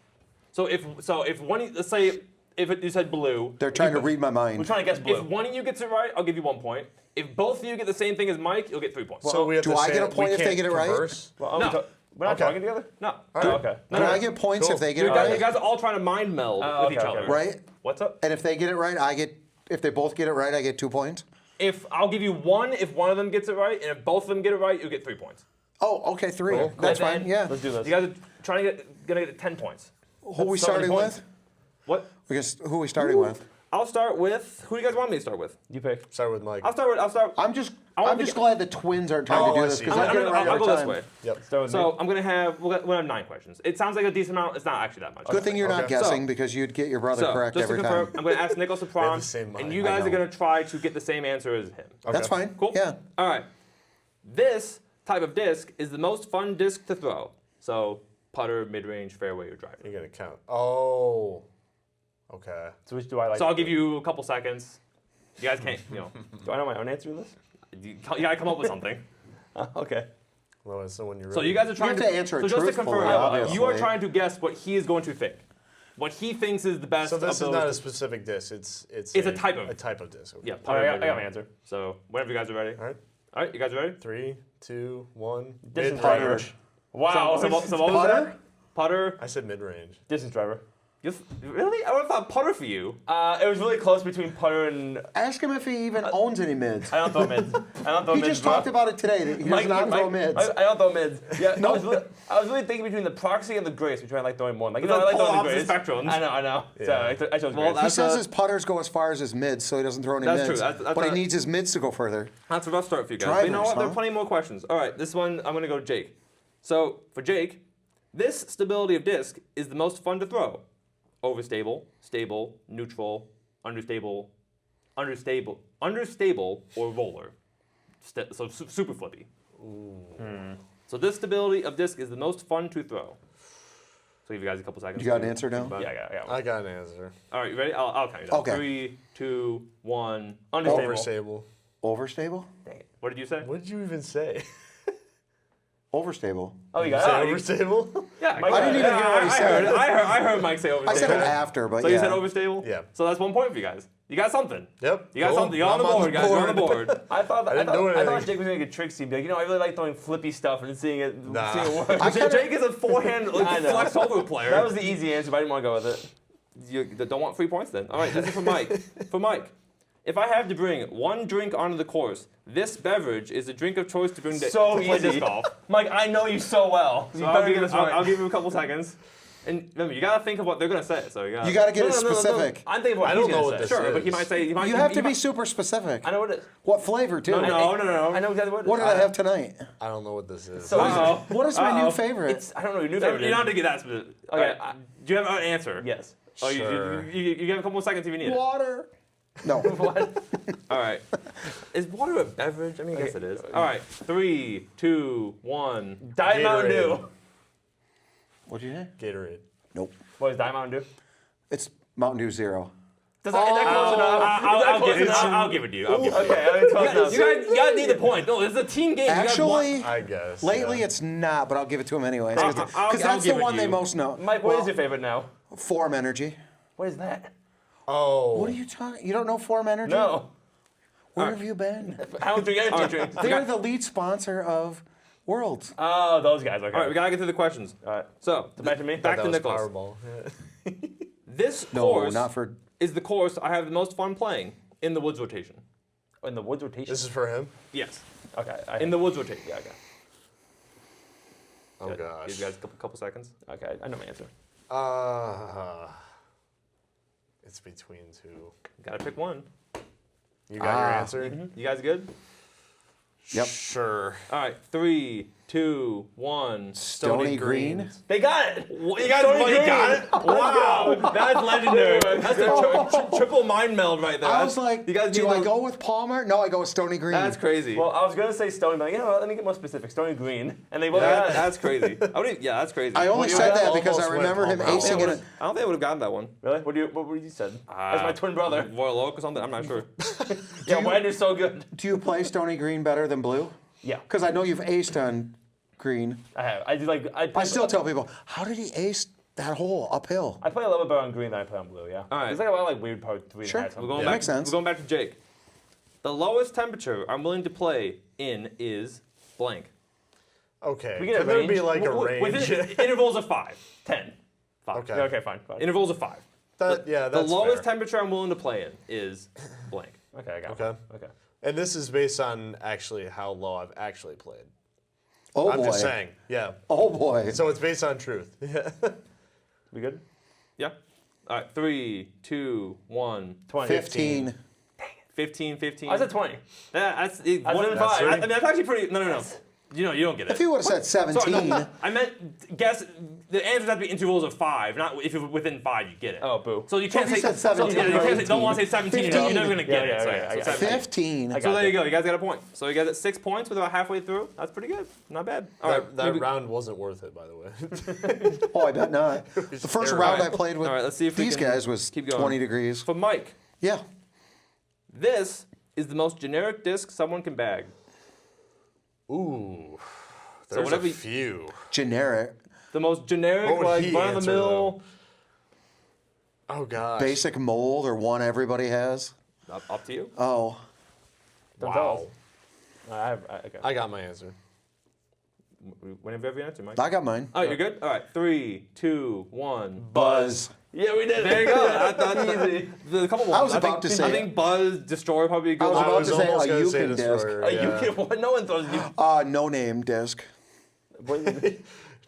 Speaker 3: So if one, let's say you said blue,
Speaker 2: They're trying to read my
Speaker 1: We're
Speaker 2: mind.
Speaker 1: trying to guess blue.
Speaker 3: if one of you gets it right, I'll give you 1 point. If both of you get the same thing as Mike, you'll get 3 points.
Speaker 4: So we have
Speaker 2: do
Speaker 4: to
Speaker 2: I
Speaker 4: say
Speaker 2: get a
Speaker 4: we
Speaker 2: point if they
Speaker 4: can't
Speaker 2: get it right?
Speaker 4: converse?
Speaker 1: Well,
Speaker 3: No.
Speaker 1: we're not
Speaker 4: Okay.
Speaker 1: talking together?
Speaker 3: No.
Speaker 1: Oh, okay.
Speaker 2: Do I get points
Speaker 4: Cool.
Speaker 2: if they get
Speaker 3: You
Speaker 2: it
Speaker 3: guys,
Speaker 2: right?
Speaker 3: you guys are all trying to mind meld
Speaker 1: Oh,
Speaker 3: with each
Speaker 1: okay,
Speaker 3: other.
Speaker 1: okay.
Speaker 2: Right?
Speaker 3: What's up?
Speaker 2: And if they get it right, I get. If they both get it right, I get 2 points.
Speaker 3: If I'll give you 1 if one of them gets it right, and if both of them get it right, you'll get 3 points.
Speaker 2: Oh, okay, 3.
Speaker 4: Cool.
Speaker 2: That's
Speaker 3: And
Speaker 2: fine.
Speaker 3: then-
Speaker 2: Yeah.
Speaker 1: Let's do this.
Speaker 3: You guys are trying to gonna get 10 points.
Speaker 2: Who are we
Speaker 3: so many
Speaker 2: starting
Speaker 3: points.
Speaker 2: with?
Speaker 3: What?
Speaker 2: Who are we starting with?
Speaker 3: I'll start with who do you guys want me to start with?
Speaker 1: You pick.
Speaker 4: Start with Mike.
Speaker 3: I'll start.
Speaker 2: I'm just
Speaker 3: want to
Speaker 2: glad the twins aren't trying
Speaker 4: Oh,
Speaker 2: to do
Speaker 4: I
Speaker 2: this
Speaker 4: see.
Speaker 2: because
Speaker 3: I'm
Speaker 2: I get it right
Speaker 3: I'll
Speaker 2: every
Speaker 3: go this
Speaker 2: time.
Speaker 3: way.
Speaker 4: Yep.
Speaker 1: Start with
Speaker 3: So
Speaker 1: me.
Speaker 3: I'm gonna have we'll have 9 questions. It sounds like a decent amount. It's not actually that much.
Speaker 2: Good thing you're not
Speaker 4: Okay.
Speaker 2: guessing
Speaker 3: So-
Speaker 2: because you'd get your brother
Speaker 3: So
Speaker 2: correct
Speaker 3: just to
Speaker 2: every
Speaker 3: confirm,
Speaker 2: time.
Speaker 3: I'm gonna ask Nicholas a
Speaker 4: the
Speaker 3: prompt,
Speaker 4: same
Speaker 3: and
Speaker 4: mind.
Speaker 3: you
Speaker 2: I
Speaker 3: guys are
Speaker 2: know.
Speaker 3: gonna try to get the same answer as him.
Speaker 2: That's
Speaker 4: Okay.
Speaker 2: fine.
Speaker 3: Cool.
Speaker 2: Yeah.
Speaker 3: All right. This type of disc is the most fun disc to throw. So putter, mid-range, fairway, or driver.
Speaker 4: You're gonna count. Oh. Okay.
Speaker 1: So which do I like?
Speaker 3: So I'll give you a couple seconds. You guys can't,
Speaker 1: Do I know my own answer to this?
Speaker 3: you gotta come up with something.
Speaker 1: Okay.
Speaker 4: Well, so when you're
Speaker 3: So
Speaker 4: ready.
Speaker 3: you guys are trying
Speaker 2: have to answer
Speaker 3: so
Speaker 2: it
Speaker 3: just to
Speaker 2: truthfully,
Speaker 3: confirm,
Speaker 2: obviously.
Speaker 3: you are trying to guess what he is going to think. What he thinks is the best.
Speaker 4: So this
Speaker 3: of
Speaker 4: is not a
Speaker 3: those.
Speaker 4: specific disc. It's
Speaker 3: It's a type of-
Speaker 4: a type of disc. Okay.
Speaker 3: Yeah.
Speaker 1: All
Speaker 3: putter,
Speaker 1: right, I got
Speaker 3: mid-range.
Speaker 1: my answer.
Speaker 3: So whenever you guys are ready.
Speaker 4: All right.
Speaker 3: All right, you guys ready?
Speaker 4: 3, 2, 1.
Speaker 1: Distance
Speaker 4: Mid-range.
Speaker 1: driver. Wow.
Speaker 3: So what was
Speaker 2: Putter?
Speaker 3: that? Putter.
Speaker 4: I said mid-range.
Speaker 1: Distance driver.
Speaker 3: Really? I would have thought putter for you.
Speaker 1: It was really close between putter and.
Speaker 2: Ask him if he even owns any mids.
Speaker 1: I don't throw mids. I don't throw
Speaker 2: He
Speaker 1: mids.
Speaker 2: just
Speaker 1: bro.
Speaker 2: talked about it today. That he does not throw mids.
Speaker 1: I don't throw mids. Yeah, I was really thinking between the proxy and the grace, which I like throwing more. Like, you know, I like
Speaker 3: Polar
Speaker 1: throwing the
Speaker 3: opposite
Speaker 1: grace.
Speaker 3: spectrums.
Speaker 1: I know. So
Speaker 4: Yeah.
Speaker 1: I chose
Speaker 3: Well,
Speaker 1: grace.
Speaker 2: He
Speaker 3: that's
Speaker 2: says
Speaker 3: a-
Speaker 2: his putters go as far as his mids, so he doesn't throw any
Speaker 3: That's
Speaker 2: mids.
Speaker 3: true. That's
Speaker 2: but he
Speaker 3: a-
Speaker 2: needs his mids to go further.
Speaker 3: That's a rough start for you guys. But you know
Speaker 2: Drivers,
Speaker 3: what? There are
Speaker 2: huh?
Speaker 3: plenty more questions. All right, this one I'm going to go to Jake. So for Jake, this stability of disc is the most fun to throw. Overstable, stable, neutral, understable, or roller. super flippy. So this stability of disc is the most fun to throw. So give you guys a couple seconds.
Speaker 2: You got
Speaker 3: to
Speaker 2: an answer now?
Speaker 3: think about it. Yeah, I got one.
Speaker 4: I got an answer.
Speaker 3: All right, you ready? I'll count you down.
Speaker 2: Okay.
Speaker 3: 3, 2, 1. Understable.
Speaker 4: Overstable.
Speaker 2: Overstable?
Speaker 1: Dang it.
Speaker 3: What did you say?
Speaker 4: What did you even say?
Speaker 2: Overstable.
Speaker 1: Oh, you
Speaker 4: Say
Speaker 1: got it.
Speaker 4: overstable?
Speaker 3: Yeah,
Speaker 1: Mike,
Speaker 2: I didn't even hear what he
Speaker 3: I
Speaker 2: said.
Speaker 3: heard, I heard Mike say overstable.
Speaker 2: I said it after, but
Speaker 3: So
Speaker 2: yeah.
Speaker 3: you said overstable?
Speaker 4: Yeah.
Speaker 3: So that's 1 point for you guys. You got something.
Speaker 4: Yep.
Speaker 3: You got
Speaker 4: Cool.
Speaker 3: something. You're on the
Speaker 4: I'm
Speaker 3: board, guys. You're on the board.
Speaker 1: I thought
Speaker 4: I didn't do
Speaker 1: I thought
Speaker 4: anything.
Speaker 1: Jake was gonna get tricksy. Be like, I really like throwing flippy stuff and seeing it
Speaker 4: Nah.
Speaker 1: work.
Speaker 3: Jake is a forehand
Speaker 1: I know.
Speaker 3: flex over player.
Speaker 1: That was the easy answer, but I didn't want to go with it.
Speaker 3: You don't want 3 points then. All right, this is for Mike. For Mike. If I have to bring one drink onto the course, this beverage is the drink of choice to bring to
Speaker 1: So
Speaker 3: play
Speaker 1: easy.
Speaker 3: disc golf.
Speaker 1: Mike, I know you so well. You
Speaker 3: So
Speaker 1: better get this right.
Speaker 3: I'll give you a couple seconds. And remember, you gotta think of what they're gonna say. So you
Speaker 2: You gotta get it
Speaker 1: No.
Speaker 2: specific.
Speaker 1: I'm thinking what
Speaker 4: I
Speaker 1: he's
Speaker 4: don't know
Speaker 1: gonna
Speaker 4: what
Speaker 1: say.
Speaker 4: this
Speaker 3: Sure,
Speaker 4: is.
Speaker 3: but he might say. He might,
Speaker 2: You have
Speaker 3: he
Speaker 2: to be
Speaker 3: might-
Speaker 2: super specific.
Speaker 1: I know what it is.
Speaker 2: What flavor, too?
Speaker 3: No.
Speaker 1: I know exactly what it is.
Speaker 2: What did I have tonight?
Speaker 4: I don't know what this is.
Speaker 1: So
Speaker 3: Uh-oh.
Speaker 2: What is my
Speaker 3: Uh-oh.
Speaker 2: new favorite?
Speaker 1: It's I don't know your new
Speaker 3: You
Speaker 1: favorite.
Speaker 3: don't have to get that specific.
Speaker 1: Okay,
Speaker 3: All right, do you have an answer?
Speaker 1: Yes.
Speaker 3: Oh,
Speaker 4: Sure.
Speaker 3: you have a couple more seconds if you need it.
Speaker 2: Water. No.
Speaker 1: What?
Speaker 3: All right. Is water a beverage? I mean, I guess it is. All right. 3, 2, 1.
Speaker 1: Diet Mountain
Speaker 4: Gatorade.
Speaker 1: Dew.
Speaker 2: What'd you say?
Speaker 4: Gatorade.
Speaker 2: Nope.
Speaker 1: What is Diet Mountain Dew?
Speaker 2: It's Mountain Dew Zero.
Speaker 1: Is that close enough?
Speaker 3: I'll give it to you. I'll give it to you.
Speaker 1: Okay, I mean, close enough.
Speaker 3: You guys need the point. No, this is a team game.
Speaker 2: Actually,
Speaker 4: I guess.
Speaker 2: lately
Speaker 4: yeah.
Speaker 2: it's not, but I'll give it to him anyways.
Speaker 3: I'll
Speaker 2: Because
Speaker 3: give
Speaker 2: that's the
Speaker 3: it
Speaker 2: one
Speaker 3: to
Speaker 2: they
Speaker 3: you.
Speaker 2: most know.
Speaker 1: Mike, what is
Speaker 2: Well,
Speaker 1: your favorite now?
Speaker 2: Form Energy.
Speaker 1: What is that?
Speaker 4: Oh.
Speaker 2: What are you talking? You don't know Form Energy?
Speaker 1: No.
Speaker 2: Where have you been?
Speaker 1: I don't drink energy drinks.
Speaker 2: They're the lead sponsor of Worlds.
Speaker 1: Oh, those guys. Okay.
Speaker 3: All right, we gotta get through the questions.
Speaker 1: All right.
Speaker 3: So
Speaker 1: Back to me.
Speaker 3: Back
Speaker 4: That
Speaker 3: to
Speaker 4: was
Speaker 3: Nicholas.
Speaker 4: Powerball. Yeah.
Speaker 3: This
Speaker 2: No,
Speaker 3: course
Speaker 2: not for.
Speaker 3: is the course I have the most fun playing in the woods rotation.
Speaker 1: In the woods rotation.
Speaker 4: This is for him?
Speaker 3: Yes,
Speaker 1: Okay.
Speaker 3: in the woods rotation.
Speaker 1: Yeah. Okay.
Speaker 4: Oh,
Speaker 3: Good.
Speaker 4: gosh.
Speaker 3: Give you guys a couple seconds.
Speaker 1: Okay. I know my answer.
Speaker 4: It's between two.
Speaker 3: Gotta pick one.
Speaker 4: You got your
Speaker 2: Ah.
Speaker 4: answer?
Speaker 3: You guys good?
Speaker 2: Yep.
Speaker 4: Sure.
Speaker 3: All right, 3, 2, 1.
Speaker 2: Stony Green.
Speaker 1: They got it.
Speaker 3: What, you guys
Speaker 1: Stony
Speaker 3: already
Speaker 1: Green.
Speaker 3: got it? Wow, that's legendary. That's a triple mind meld right there.
Speaker 2: I was like,
Speaker 3: you guys
Speaker 2: do
Speaker 3: need
Speaker 2: I
Speaker 3: those-
Speaker 2: go with Palmer? No, I go with Stony Green.
Speaker 3: That's crazy.
Speaker 1: Well, I was gonna say Stony, but you know what? Let me get more specific. Stony Green, and they both
Speaker 3: That-
Speaker 1: got it.
Speaker 3: that's crazy. Yeah, that's crazy.
Speaker 2: I only
Speaker 4: Well, you
Speaker 2: said that
Speaker 4: almost
Speaker 2: because I
Speaker 4: went
Speaker 2: remember him
Speaker 4: Palmer. I don't
Speaker 2: acing
Speaker 3: I
Speaker 2: it.
Speaker 3: don't think I would have gotten that one.
Speaker 1: Really? What were you said? That's my twin brother.
Speaker 3: Royal Oak or something? I'm not sure.
Speaker 1: Yeah, mine is so good.
Speaker 2: Do you play Stony Green better than Blue?
Speaker 1: Yeah,
Speaker 2: Because I know you've aced on Green.
Speaker 1: I have. I do like.
Speaker 2: I still tell people, how did he ace that hole uphill?
Speaker 1: I play a little bit better on green than I play on blue. Yeah.
Speaker 3: All right.
Speaker 1: There's like a lot of like weird part three.
Speaker 2: Sure.
Speaker 1: And
Speaker 3: We're going
Speaker 2: Yeah.
Speaker 3: back.
Speaker 2: Makes sense.
Speaker 3: We're going back to Jake. The lowest temperature I'm willing to play in is blank.
Speaker 4: Okay.
Speaker 1: We get a
Speaker 4: Could there
Speaker 1: range.
Speaker 4: be like a range?
Speaker 3: Within intervals of 5.
Speaker 1: 10. 5.
Speaker 4: Okay.
Speaker 1: Yeah, okay, fine.
Speaker 3: Intervals of 5.
Speaker 4: Yeah,
Speaker 3: The
Speaker 4: that's
Speaker 3: lowest
Speaker 4: fair.
Speaker 3: temperature I'm willing to play in is blank.
Speaker 1: Okay, I got it.
Speaker 4: Okay.
Speaker 1: Okay.
Speaker 4: And this is based on actually how low I've actually played.
Speaker 2: Oh
Speaker 4: I'm
Speaker 2: boy.
Speaker 4: just saying. Yeah.
Speaker 2: Oh boy.
Speaker 4: So it's based on truth. Yeah.
Speaker 1: We good?
Speaker 3: Yeah. All right. 3, 2, 1.
Speaker 1: 20.
Speaker 2: 15.
Speaker 3: 15, 15.
Speaker 1: I said 20.
Speaker 3: Yeah, that's
Speaker 1: I
Speaker 3: one
Speaker 1: said
Speaker 3: in
Speaker 1: 5.
Speaker 3: 5. I mean, that's actually pretty. No. You don't get it.
Speaker 2: If he would have said 17,
Speaker 3: Sorry, no, I meant guess. The answers have to be intervals of 5. Not if you're within 5, you get it.
Speaker 1: Oh, boo.
Speaker 3: So you can't
Speaker 2: if
Speaker 3: say
Speaker 2: he said 17,
Speaker 3: you can't say,
Speaker 2: 15.
Speaker 3: don't want to say 17. You're
Speaker 2: 15.
Speaker 3: never gonna get
Speaker 1: Yeah,
Speaker 3: it. So,
Speaker 1: yeah,
Speaker 3: so
Speaker 1: I got it.
Speaker 3: 17.
Speaker 2: 15.
Speaker 1: I got
Speaker 3: So there
Speaker 1: it.
Speaker 3: you go. You guys got a point. So you guys at 6 points with about halfway through. That's pretty good. Not bad. All right.
Speaker 4: That
Speaker 3: maybe-
Speaker 4: round wasn't worth it, by the way.
Speaker 2: Oh, I bet not. The first
Speaker 4: terrible.
Speaker 2: round I played with
Speaker 3: All right, let's see if we
Speaker 2: these
Speaker 3: can
Speaker 2: guys was
Speaker 3: keep going.
Speaker 2: 20 degrees.
Speaker 3: For Mike,
Speaker 2: Yeah.
Speaker 3: this is the most generic disc someone can bag.
Speaker 4: Ooh. There's
Speaker 3: whatever
Speaker 4: a
Speaker 3: you-
Speaker 4: few.
Speaker 2: Generic.
Speaker 3: The most generic,
Speaker 4: What would
Speaker 3: like
Speaker 4: he
Speaker 3: run of the
Speaker 4: answer,
Speaker 3: mill.
Speaker 4: Oh gosh.
Speaker 2: Basic mold or one everybody has.
Speaker 3: Up to you.
Speaker 2: Oh.
Speaker 1: Don't tell us.
Speaker 4: Wow.
Speaker 1: Okay.
Speaker 4: I got my answer.
Speaker 3: Whenever you have your answer, Mike.
Speaker 2: I got mine.
Speaker 3: All right, you're good. All right, 3, 2, 1.
Speaker 2: Buzz.
Speaker 1: Yeah, we did it.
Speaker 3: There you go. That's easy. The couple ones.
Speaker 2: I was about to say
Speaker 3: I
Speaker 2: it.
Speaker 3: think Buzz, Destroyer probably a good
Speaker 2: I was
Speaker 3: one.
Speaker 2: about to say
Speaker 4: almost
Speaker 2: a
Speaker 4: gonna say
Speaker 2: Yukon disc.
Speaker 4: Destroyer, yeah.
Speaker 1: You can, no one throws you.
Speaker 2: No name disc.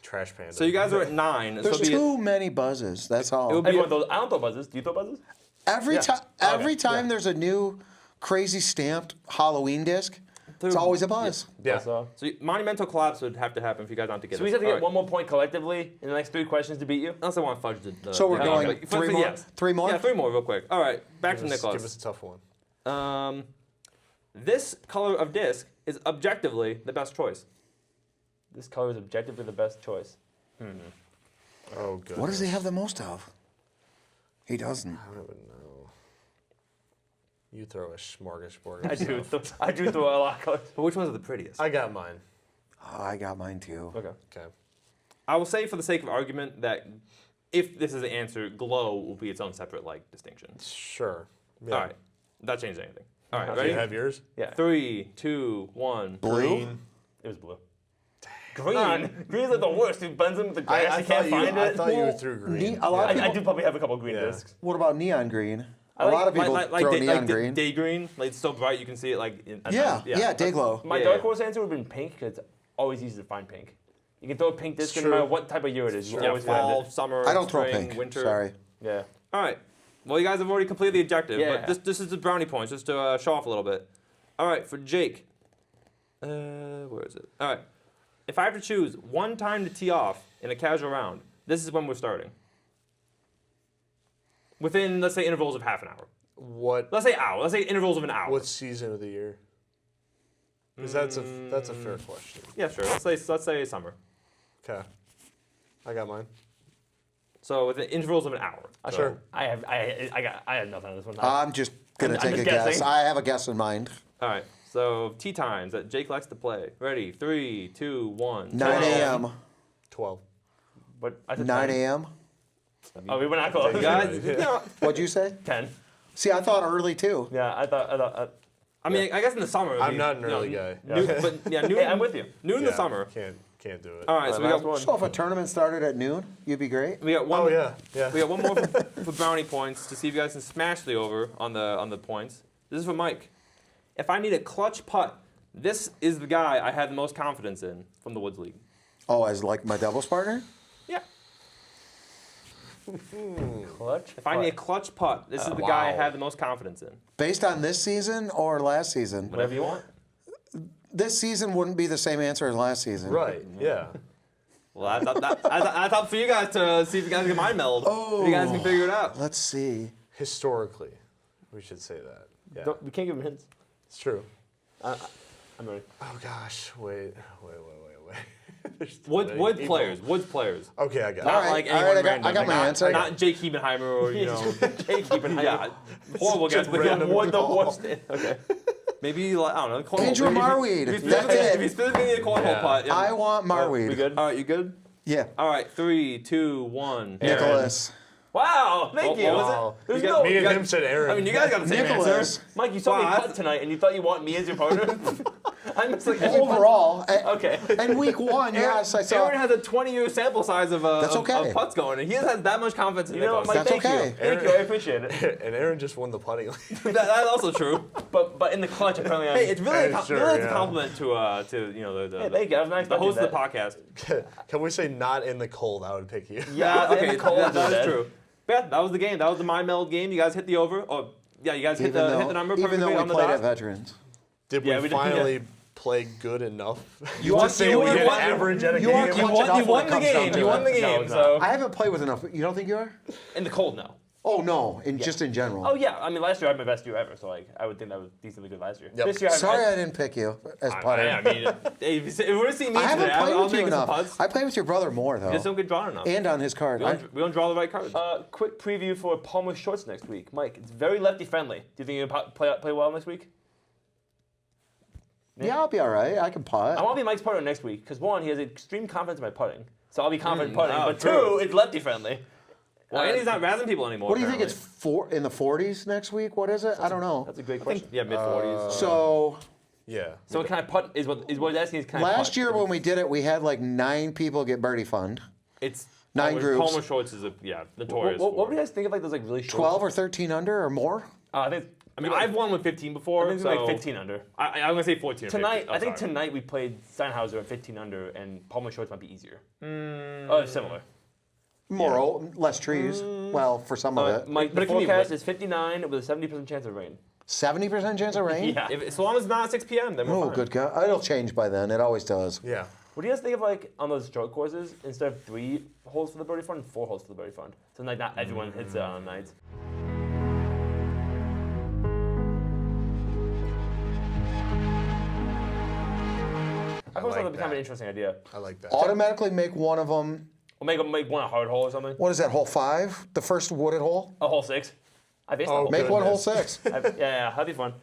Speaker 4: Trash Panda.
Speaker 3: So you guys are at 9.
Speaker 2: There's
Speaker 3: so be
Speaker 2: too many buzzes. That's all.
Speaker 3: It'll be-
Speaker 1: Everyone throws. I don't throw buzzes. Do you throw buzzes?
Speaker 2: Every time,
Speaker 1: Okay,
Speaker 2: there's a new crazy stamped Halloween disc, it's always a buzz.
Speaker 4: Yeah.
Speaker 1: So
Speaker 3: monumental collapse would have to happen for you guys not to get
Speaker 1: we
Speaker 3: this.
Speaker 1: have to get
Speaker 3: All right.
Speaker 1: one more point collectively in the next 3 questions to beat you.
Speaker 3: Unless I want to fudge the.
Speaker 2: So we're
Speaker 3: the-
Speaker 2: going
Speaker 3: okay.
Speaker 2: three more?
Speaker 3: Yes.
Speaker 2: 3 more?
Speaker 3: Yeah, 3 more real quick. All right, back to
Speaker 4: Give
Speaker 3: Nicholas.
Speaker 4: us a tough one.
Speaker 3: This color of disc is objectively the best choice.
Speaker 1: This color is objectively the best choice.
Speaker 4: Oh, good.
Speaker 2: What does he have the most of? He doesn't.
Speaker 4: I don't even know. You throw a smorgasbord.
Speaker 1: I
Speaker 4: of
Speaker 1: do.
Speaker 4: stuff.
Speaker 1: I do throw a lot of colors.
Speaker 3: But which ones are the prettiest?
Speaker 4: I got mine.
Speaker 2: Oh, I got mine too.
Speaker 3: Okay.
Speaker 4: Okay.
Speaker 3: I will say, for the sake of argument, that if this is the answer, glow will be its own separate distinction.
Speaker 4: Sure. Yeah.
Speaker 3: All right. That changed anything. All right,
Speaker 4: Do
Speaker 3: ready?
Speaker 4: you have yours?
Speaker 1: Yeah.
Speaker 3: 3, 2, 1.
Speaker 2: Blue?
Speaker 4: Green.
Speaker 1: It was blue. Green. Green's like the worst. It blends in with the grass.
Speaker 4: I
Speaker 1: you can't find
Speaker 4: I
Speaker 1: it.
Speaker 4: thought you
Speaker 2: Well,
Speaker 4: were through green.
Speaker 2: a lot of
Speaker 1: I
Speaker 2: people-
Speaker 1: do probably have a couple green
Speaker 4: Yeah.
Speaker 1: discs.
Speaker 2: What about neon green?
Speaker 1: I
Speaker 2: A
Speaker 1: like-
Speaker 2: lot of people throw neon green.
Speaker 3: Day green, it's so bright you can see it
Speaker 2: Yeah, day glow.
Speaker 1: My
Speaker 3: Yeah,
Speaker 1: dark
Speaker 3: yeah.
Speaker 1: horse answer would have been pink because it's always easy to find pink. You can throw a pink disc
Speaker 4: It's
Speaker 1: in no matter
Speaker 4: true.
Speaker 1: what type of year it is. You
Speaker 3: Yeah,
Speaker 1: always
Speaker 3: fall,
Speaker 1: find it.
Speaker 3: summer,
Speaker 2: I don't throw
Speaker 3: spring,
Speaker 2: pink.
Speaker 3: winter.
Speaker 2: Sorry.
Speaker 1: Yeah.
Speaker 3: All right. Well, you guys have already completed the objective,
Speaker 1: Yeah.
Speaker 3: but this is the brownie points, just to show off a little bit. All right, for Jake. Where is it? All right. If I have to choose one time to tee off in a casual round, this is when we're starting. Within, let's say, intervals of half an hour.
Speaker 4: What
Speaker 3: Let's say hour. Let's say intervals of an hour.
Speaker 4: what season of the year? Because that's a fair question.
Speaker 3: Yeah, sure. Let's say summer.
Speaker 4: Okay. I got mine.
Speaker 3: So within intervals of an hour. So-
Speaker 4: Sure.
Speaker 1: I had nothing on this one.
Speaker 2: I'm just gonna
Speaker 1: I'm
Speaker 2: take
Speaker 1: just
Speaker 2: a guess.
Speaker 1: guessing.
Speaker 2: I have a guess in mind.
Speaker 3: All right. So tee times that Jake likes to play. Ready? 3, 2, 1.
Speaker 2: 9 a.m.
Speaker 4: 12.
Speaker 1: But I said
Speaker 2: 9
Speaker 1: 10.
Speaker 2: a.m.
Speaker 1: Oh, we were not close.
Speaker 3: Guys,
Speaker 4: Yeah.
Speaker 3: you know,
Speaker 2: What'd you say?
Speaker 1: 10.
Speaker 2: See, I thought early too.
Speaker 1: Yeah, I thought.
Speaker 3: I mean, I guess in the summer. it'd
Speaker 4: I'm
Speaker 3: be,
Speaker 4: not an
Speaker 3: you know,
Speaker 4: early guy.
Speaker 3: Noon, but yeah, noon.
Speaker 1: Hey, I'm with you.
Speaker 3: Noon in the summer.
Speaker 4: Can't do it.
Speaker 3: All right, so we
Speaker 1: last
Speaker 3: got
Speaker 1: one.
Speaker 2: So if a tournament started at noon, you'd be great.
Speaker 3: one.
Speaker 4: Oh yeah.
Speaker 3: We got one more for brownie points to see if you guys can smash the over on the points. This is for Mike. If I need a clutch putt, this is the guy I have the most confidence in from the Woods League.
Speaker 2: Oh, as like my doubles partner?
Speaker 3: Yeah.
Speaker 1: Clutch.
Speaker 3: If I need a clutch putt, this is the guy I
Speaker 4: Wow.
Speaker 3: have the most confidence in.
Speaker 2: Based on this season or last season?
Speaker 1: Whatever you want.
Speaker 2: This season wouldn't be the same answer as last season.
Speaker 4: Right. Yeah.
Speaker 3: Well, that's up for you guys to see if you guys can mind meld.
Speaker 2: Oh.
Speaker 3: If you guys can figure it out.
Speaker 2: Let's see.
Speaker 4: Historically, we should say that. Yeah.
Speaker 1: We can't give him hints.
Speaker 4: It's true.
Speaker 1: I'm ready.
Speaker 4: Oh gosh. Wait. There's too
Speaker 3: Woods
Speaker 4: many people.
Speaker 3: players. Woods players.
Speaker 4: Okay, I got
Speaker 3: Not
Speaker 2: All
Speaker 4: it.
Speaker 2: right,
Speaker 3: like
Speaker 2: all
Speaker 3: anyone
Speaker 2: right,
Speaker 3: random.
Speaker 2: I got my
Speaker 3: not,
Speaker 2: answer.
Speaker 3: Not Jake Hebenheimer or
Speaker 1: Jake keeping
Speaker 3: yeah, horrible guys.
Speaker 4: Just
Speaker 3: But
Speaker 4: random
Speaker 1: What the
Speaker 4: call.
Speaker 1: worst?
Speaker 3: okay. Maybe like, I don't know. cornhole.
Speaker 2: Andrew
Speaker 3: Maybe
Speaker 2: Marweed.
Speaker 3: If you
Speaker 2: That's it.
Speaker 3: If you specifically need a cornhole
Speaker 4: Yeah.
Speaker 3: putt,
Speaker 2: I want Marweed.
Speaker 1: We good?
Speaker 3: All right, you good?
Speaker 2: Yeah.
Speaker 3: All right, 3, 2, 1.
Speaker 2: Nicholas.
Speaker 1: Wow, thank you.
Speaker 3: What was it?
Speaker 4: Wow.
Speaker 1: There's
Speaker 3: You
Speaker 1: no.
Speaker 4: Me and
Speaker 3: got-
Speaker 4: him said Aaron.
Speaker 3: I mean, you guys got the same
Speaker 2: Nicholas.
Speaker 3: answer.
Speaker 1: Mike, you saw me
Speaker 3: Wow,
Speaker 1: putt tonight, and you thought you want me as your partner. I'm just like every putt-
Speaker 2: Overall,
Speaker 1: Okay.
Speaker 2: and week one, yes, I saw.
Speaker 3: Aaron has a 20-year sample size of
Speaker 2: That's
Speaker 3: of
Speaker 2: okay.
Speaker 3: putts going, and he has that much confidence in
Speaker 1: You know what,
Speaker 3: Nicholas.
Speaker 1: Mike?
Speaker 2: That's
Speaker 1: Thank
Speaker 2: okay.
Speaker 1: you. Thank you. I appreciate it.
Speaker 4: and Aaron just won the putting league.
Speaker 3: That's also true.
Speaker 1: But in the clutch, apparently, I'm.
Speaker 3: Hey, it's really,
Speaker 4: Sure,
Speaker 3: really a
Speaker 4: yeah.
Speaker 3: compliment to you know the
Speaker 1: Hey, thank you. I was not
Speaker 3: the host of
Speaker 1: expecting
Speaker 3: the podcast.
Speaker 4: Can we say not in the cold? I would pick you.
Speaker 1: Yeah,
Speaker 3: Okay,
Speaker 1: okay, cold.
Speaker 3: that is true. Yeah, that was the game. That was the mind meld game. You guys hit the over. Oh, yeah, you guys hit the number perfectly
Speaker 2: even though we
Speaker 3: on the
Speaker 2: played
Speaker 3: dot.
Speaker 2: at Veterans.
Speaker 4: Did
Speaker 1: Yeah,
Speaker 4: we
Speaker 1: we did,
Speaker 4: finally play good enough?
Speaker 2: You want-
Speaker 4: just say
Speaker 2: you
Speaker 4: we
Speaker 2: want-
Speaker 4: hit
Speaker 2: you want-
Speaker 4: average at a
Speaker 2: you
Speaker 4: game?
Speaker 2: want- you want-
Speaker 3: You won the
Speaker 2: comes down
Speaker 3: game.
Speaker 2: to
Speaker 3: You
Speaker 2: it.
Speaker 3: won the
Speaker 1: No,
Speaker 3: game.
Speaker 1: it's
Speaker 3: So
Speaker 2: I haven't played with enough. You don't think you are?
Speaker 3: in the cold, no.
Speaker 2: Oh no, just in general.
Speaker 1: Oh yeah, I mean last year I had my best year ever, so like I would think that was decently good last year.
Speaker 4: Yep.
Speaker 1: This year
Speaker 2: Sorry, I didn't pick you as putter.
Speaker 3: I mean, hey, if you were to see me
Speaker 2: I haven't
Speaker 3: today,
Speaker 2: played
Speaker 3: I'll
Speaker 2: with
Speaker 3: make
Speaker 2: you
Speaker 3: some
Speaker 2: enough.
Speaker 3: putts.
Speaker 2: I played with your brother more though,
Speaker 3: Just don't get drawn enough.
Speaker 2: and on his card.
Speaker 3: We don't draw the right cards.
Speaker 1: quick preview for Palmer Shorts next week. Mike, it's very lefty friendly. Do you think you'll play well next week?
Speaker 2: Yeah, I'll be all right. I can putt.
Speaker 1: I want to be Mike's partner next week because one, he has extreme confidence in my putting, so I'll be confident in putting.
Speaker 3: oh,
Speaker 1: But
Speaker 3: true.
Speaker 1: two, it's lefty friendly.
Speaker 3: Well, Andy's not razzing people anymore.
Speaker 2: What do you think?
Speaker 3: apparently.
Speaker 2: It's in the 40s next week? What is it? I don't know.
Speaker 1: That's a great
Speaker 3: I
Speaker 1: question.
Speaker 3: think, yeah, mid 40s.
Speaker 2: So
Speaker 4: Yeah.
Speaker 1: So what kind of putt is what he's asking? Is kind of
Speaker 2: last year when we did it, we had like 9 people get birdie fund.
Speaker 3: It's
Speaker 2: 9
Speaker 3: Palmer,
Speaker 2: groups.
Speaker 3: Palmer Shorts is notorious.
Speaker 1: What
Speaker 3: for.
Speaker 1: do you guys think of like those like really short?
Speaker 2: 12 or 13 under or more?
Speaker 1: I think.
Speaker 3: I mean, I've won with 15 before.
Speaker 1: I think it's
Speaker 3: so
Speaker 1: like 15 under.
Speaker 3: I'm gonna say 14. Or
Speaker 1: Tonight,
Speaker 3: 15. Oh,
Speaker 1: I think
Speaker 3: sorry.
Speaker 1: tonight we played Steinhauser at 15 under, and Palmer Shorts might be easier. Oh, it's similar.
Speaker 2: More, less trees. Well, for some of it.
Speaker 1: Mike,
Speaker 3: But
Speaker 1: the
Speaker 3: it can be
Speaker 1: forecast
Speaker 3: wet.
Speaker 1: is 59 with a 70% chance of rain.
Speaker 2: 70% chance of rain?
Speaker 1: Yeah.
Speaker 3: So long as it's not at 6 p.m., then we're
Speaker 2: Oh,
Speaker 3: fine.
Speaker 2: good God. It'll change by then. It always does.
Speaker 4: Yeah.
Speaker 1: What do you guys think of like on those stroke courses, instead of 3 holes for the birdie fund, 4 holes for the birdie fund? So like not everyone hits it on nights. always thought
Speaker 4: like
Speaker 1: that'd be kind of an
Speaker 4: that.
Speaker 1: interesting idea.
Speaker 4: I like that.
Speaker 2: Automatically make one of them.
Speaker 1: Or make one a hard hole or something.
Speaker 2: What is that? Hole 5? The first wooded hole?
Speaker 1: A hole 6. I based
Speaker 4: Oh,
Speaker 1: a hole.
Speaker 2: Make one hole
Speaker 4: Goodness.
Speaker 2: 6.
Speaker 1: Yeah, that'd be fun.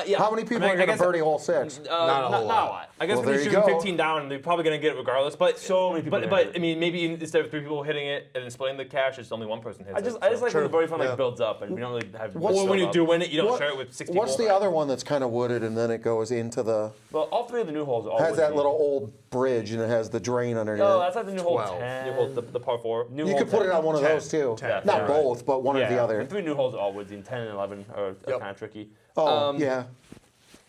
Speaker 1: Yeah.
Speaker 2: How many people
Speaker 3: I
Speaker 2: are going to
Speaker 3: guess-
Speaker 2: birdie hole 6?
Speaker 4: Not a whole lot.
Speaker 1: lot.
Speaker 3: I guess
Speaker 2: Well,
Speaker 3: when
Speaker 2: there
Speaker 3: you're
Speaker 2: you
Speaker 3: shooting
Speaker 2: go.
Speaker 3: 15 down, they're probably gonna get it regardless. But
Speaker 1: So many people
Speaker 3: But
Speaker 1: gonna hit
Speaker 3: I mean, maybe instead of 3 people hitting it and then splitting the cash, it's only one person hits
Speaker 1: I just
Speaker 3: it.
Speaker 1: like when
Speaker 4: True.
Speaker 1: the birdie fund
Speaker 4: Yeah.
Speaker 1: builds up and we don't really have.
Speaker 2: What's
Speaker 3: Or when you
Speaker 1: up.
Speaker 3: do win it, you don't
Speaker 2: What-
Speaker 3: share it with 60
Speaker 2: What's
Speaker 3: people.
Speaker 2: the other one that's kind of wooded and then it goes into the...
Speaker 1: Well, all 3 of the new holes are all
Speaker 2: has that
Speaker 1: woody.
Speaker 2: little old bridge and it has the drain underneath.
Speaker 1: No, that's like the new hole
Speaker 4: 12.
Speaker 1: 10.
Speaker 3: You hold the par 4.
Speaker 1: New
Speaker 2: You
Speaker 1: hole
Speaker 2: could put
Speaker 1: 10.
Speaker 2: it on one of
Speaker 4: 10.
Speaker 2: those too.
Speaker 4: 10.
Speaker 2: Not
Speaker 1: Yeah.
Speaker 2: both, but one or the other.
Speaker 1: The 3 new holes are all woods, and 10 and 11 are
Speaker 4: Yep.
Speaker 1: kind of tricky.
Speaker 2: Oh, yeah.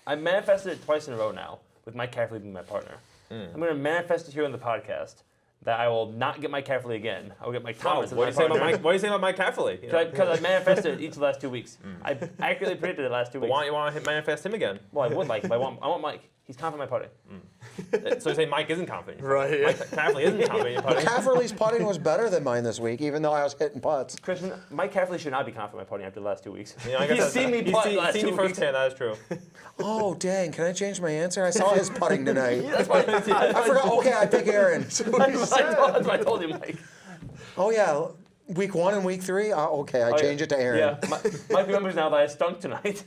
Speaker 1: I manifested it twice in a row now, with Mike Cafferly being my partner. I'm going to manifest it here on the podcast that I will not get Mike Cafferly again. I will get Mike
Speaker 3: Oh,
Speaker 1: Thomas as
Speaker 3: what
Speaker 1: my
Speaker 3: do you say about
Speaker 1: partner.
Speaker 3: Mike? What do you say about Mike Cafferly? You know?
Speaker 1: Because I manifested it each of the last 2 weeks. I accurately predicted it last 2 weeks.
Speaker 3: Why don't you want to manifest him again?
Speaker 1: Well, I would like, but I want Mike. He's confident in my putting.
Speaker 3: So you say Mike isn't confident.
Speaker 4: Right, yeah.
Speaker 3: Mike Cafferly isn't confident in putting.
Speaker 2: Cafferly's putting was better than mine this week, even though I was hitting putts.
Speaker 1: Christian, Mike Cafferly should not be confident in my putting after the last 2 weeks.
Speaker 3: You know, I guess
Speaker 1: He's
Speaker 3: that's-
Speaker 1: seen me
Speaker 3: he's
Speaker 1: putt
Speaker 3: seen,
Speaker 1: the last
Speaker 3: seen
Speaker 1: 2
Speaker 3: you
Speaker 1: weeks.
Speaker 3: firsthand. That is true.
Speaker 2: Oh, dang. Can I change my answer? I saw his putting tonight.
Speaker 1: That's why
Speaker 2: I forgot. Okay, I pick Aaron.
Speaker 1: That's what I told you, Mike.
Speaker 2: Oh, yeah. Week 1 and week 3? Okay, I change it to Aaron.
Speaker 1: Yeah, Mike remembers now that I stunk tonight.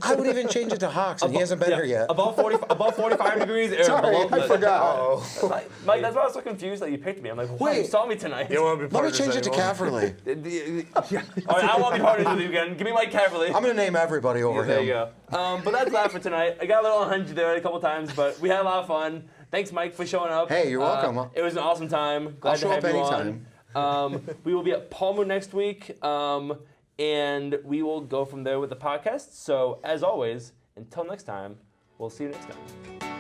Speaker 2: I would even change it to Hawks, and he hasn't been here yet.
Speaker 3: Above 45 degrees. Aaron,
Speaker 2: Sorry,
Speaker 3: below,
Speaker 2: I forgot.
Speaker 1: Mike, that's why I was so confused that you picked me. I'm like, wow, you
Speaker 2: Wait.
Speaker 1: saw me tonight.
Speaker 4: You don't want to be
Speaker 2: Let me
Speaker 4: partners
Speaker 2: change it to
Speaker 4: anymore.
Speaker 2: Cafferly.
Speaker 1: All right, I don't want to be partners with you again. Give me Mike Cafferly.
Speaker 2: I'm going to name everybody over
Speaker 1: There
Speaker 2: him.
Speaker 1: you go. But that's that for tonight. I got a little unhinged there a couple times, but we had a lot of fun. Thanks, Mike, for showing up.
Speaker 2: Hey, you're welcome.
Speaker 1: It was an awesome time. Glad
Speaker 2: I'll
Speaker 1: to
Speaker 2: show
Speaker 1: have
Speaker 2: up
Speaker 1: you
Speaker 2: anytime.
Speaker 1: on. We will be at Palmer next week, and we will go from there with the podcast. So, as always, until next time, we'll see you next time.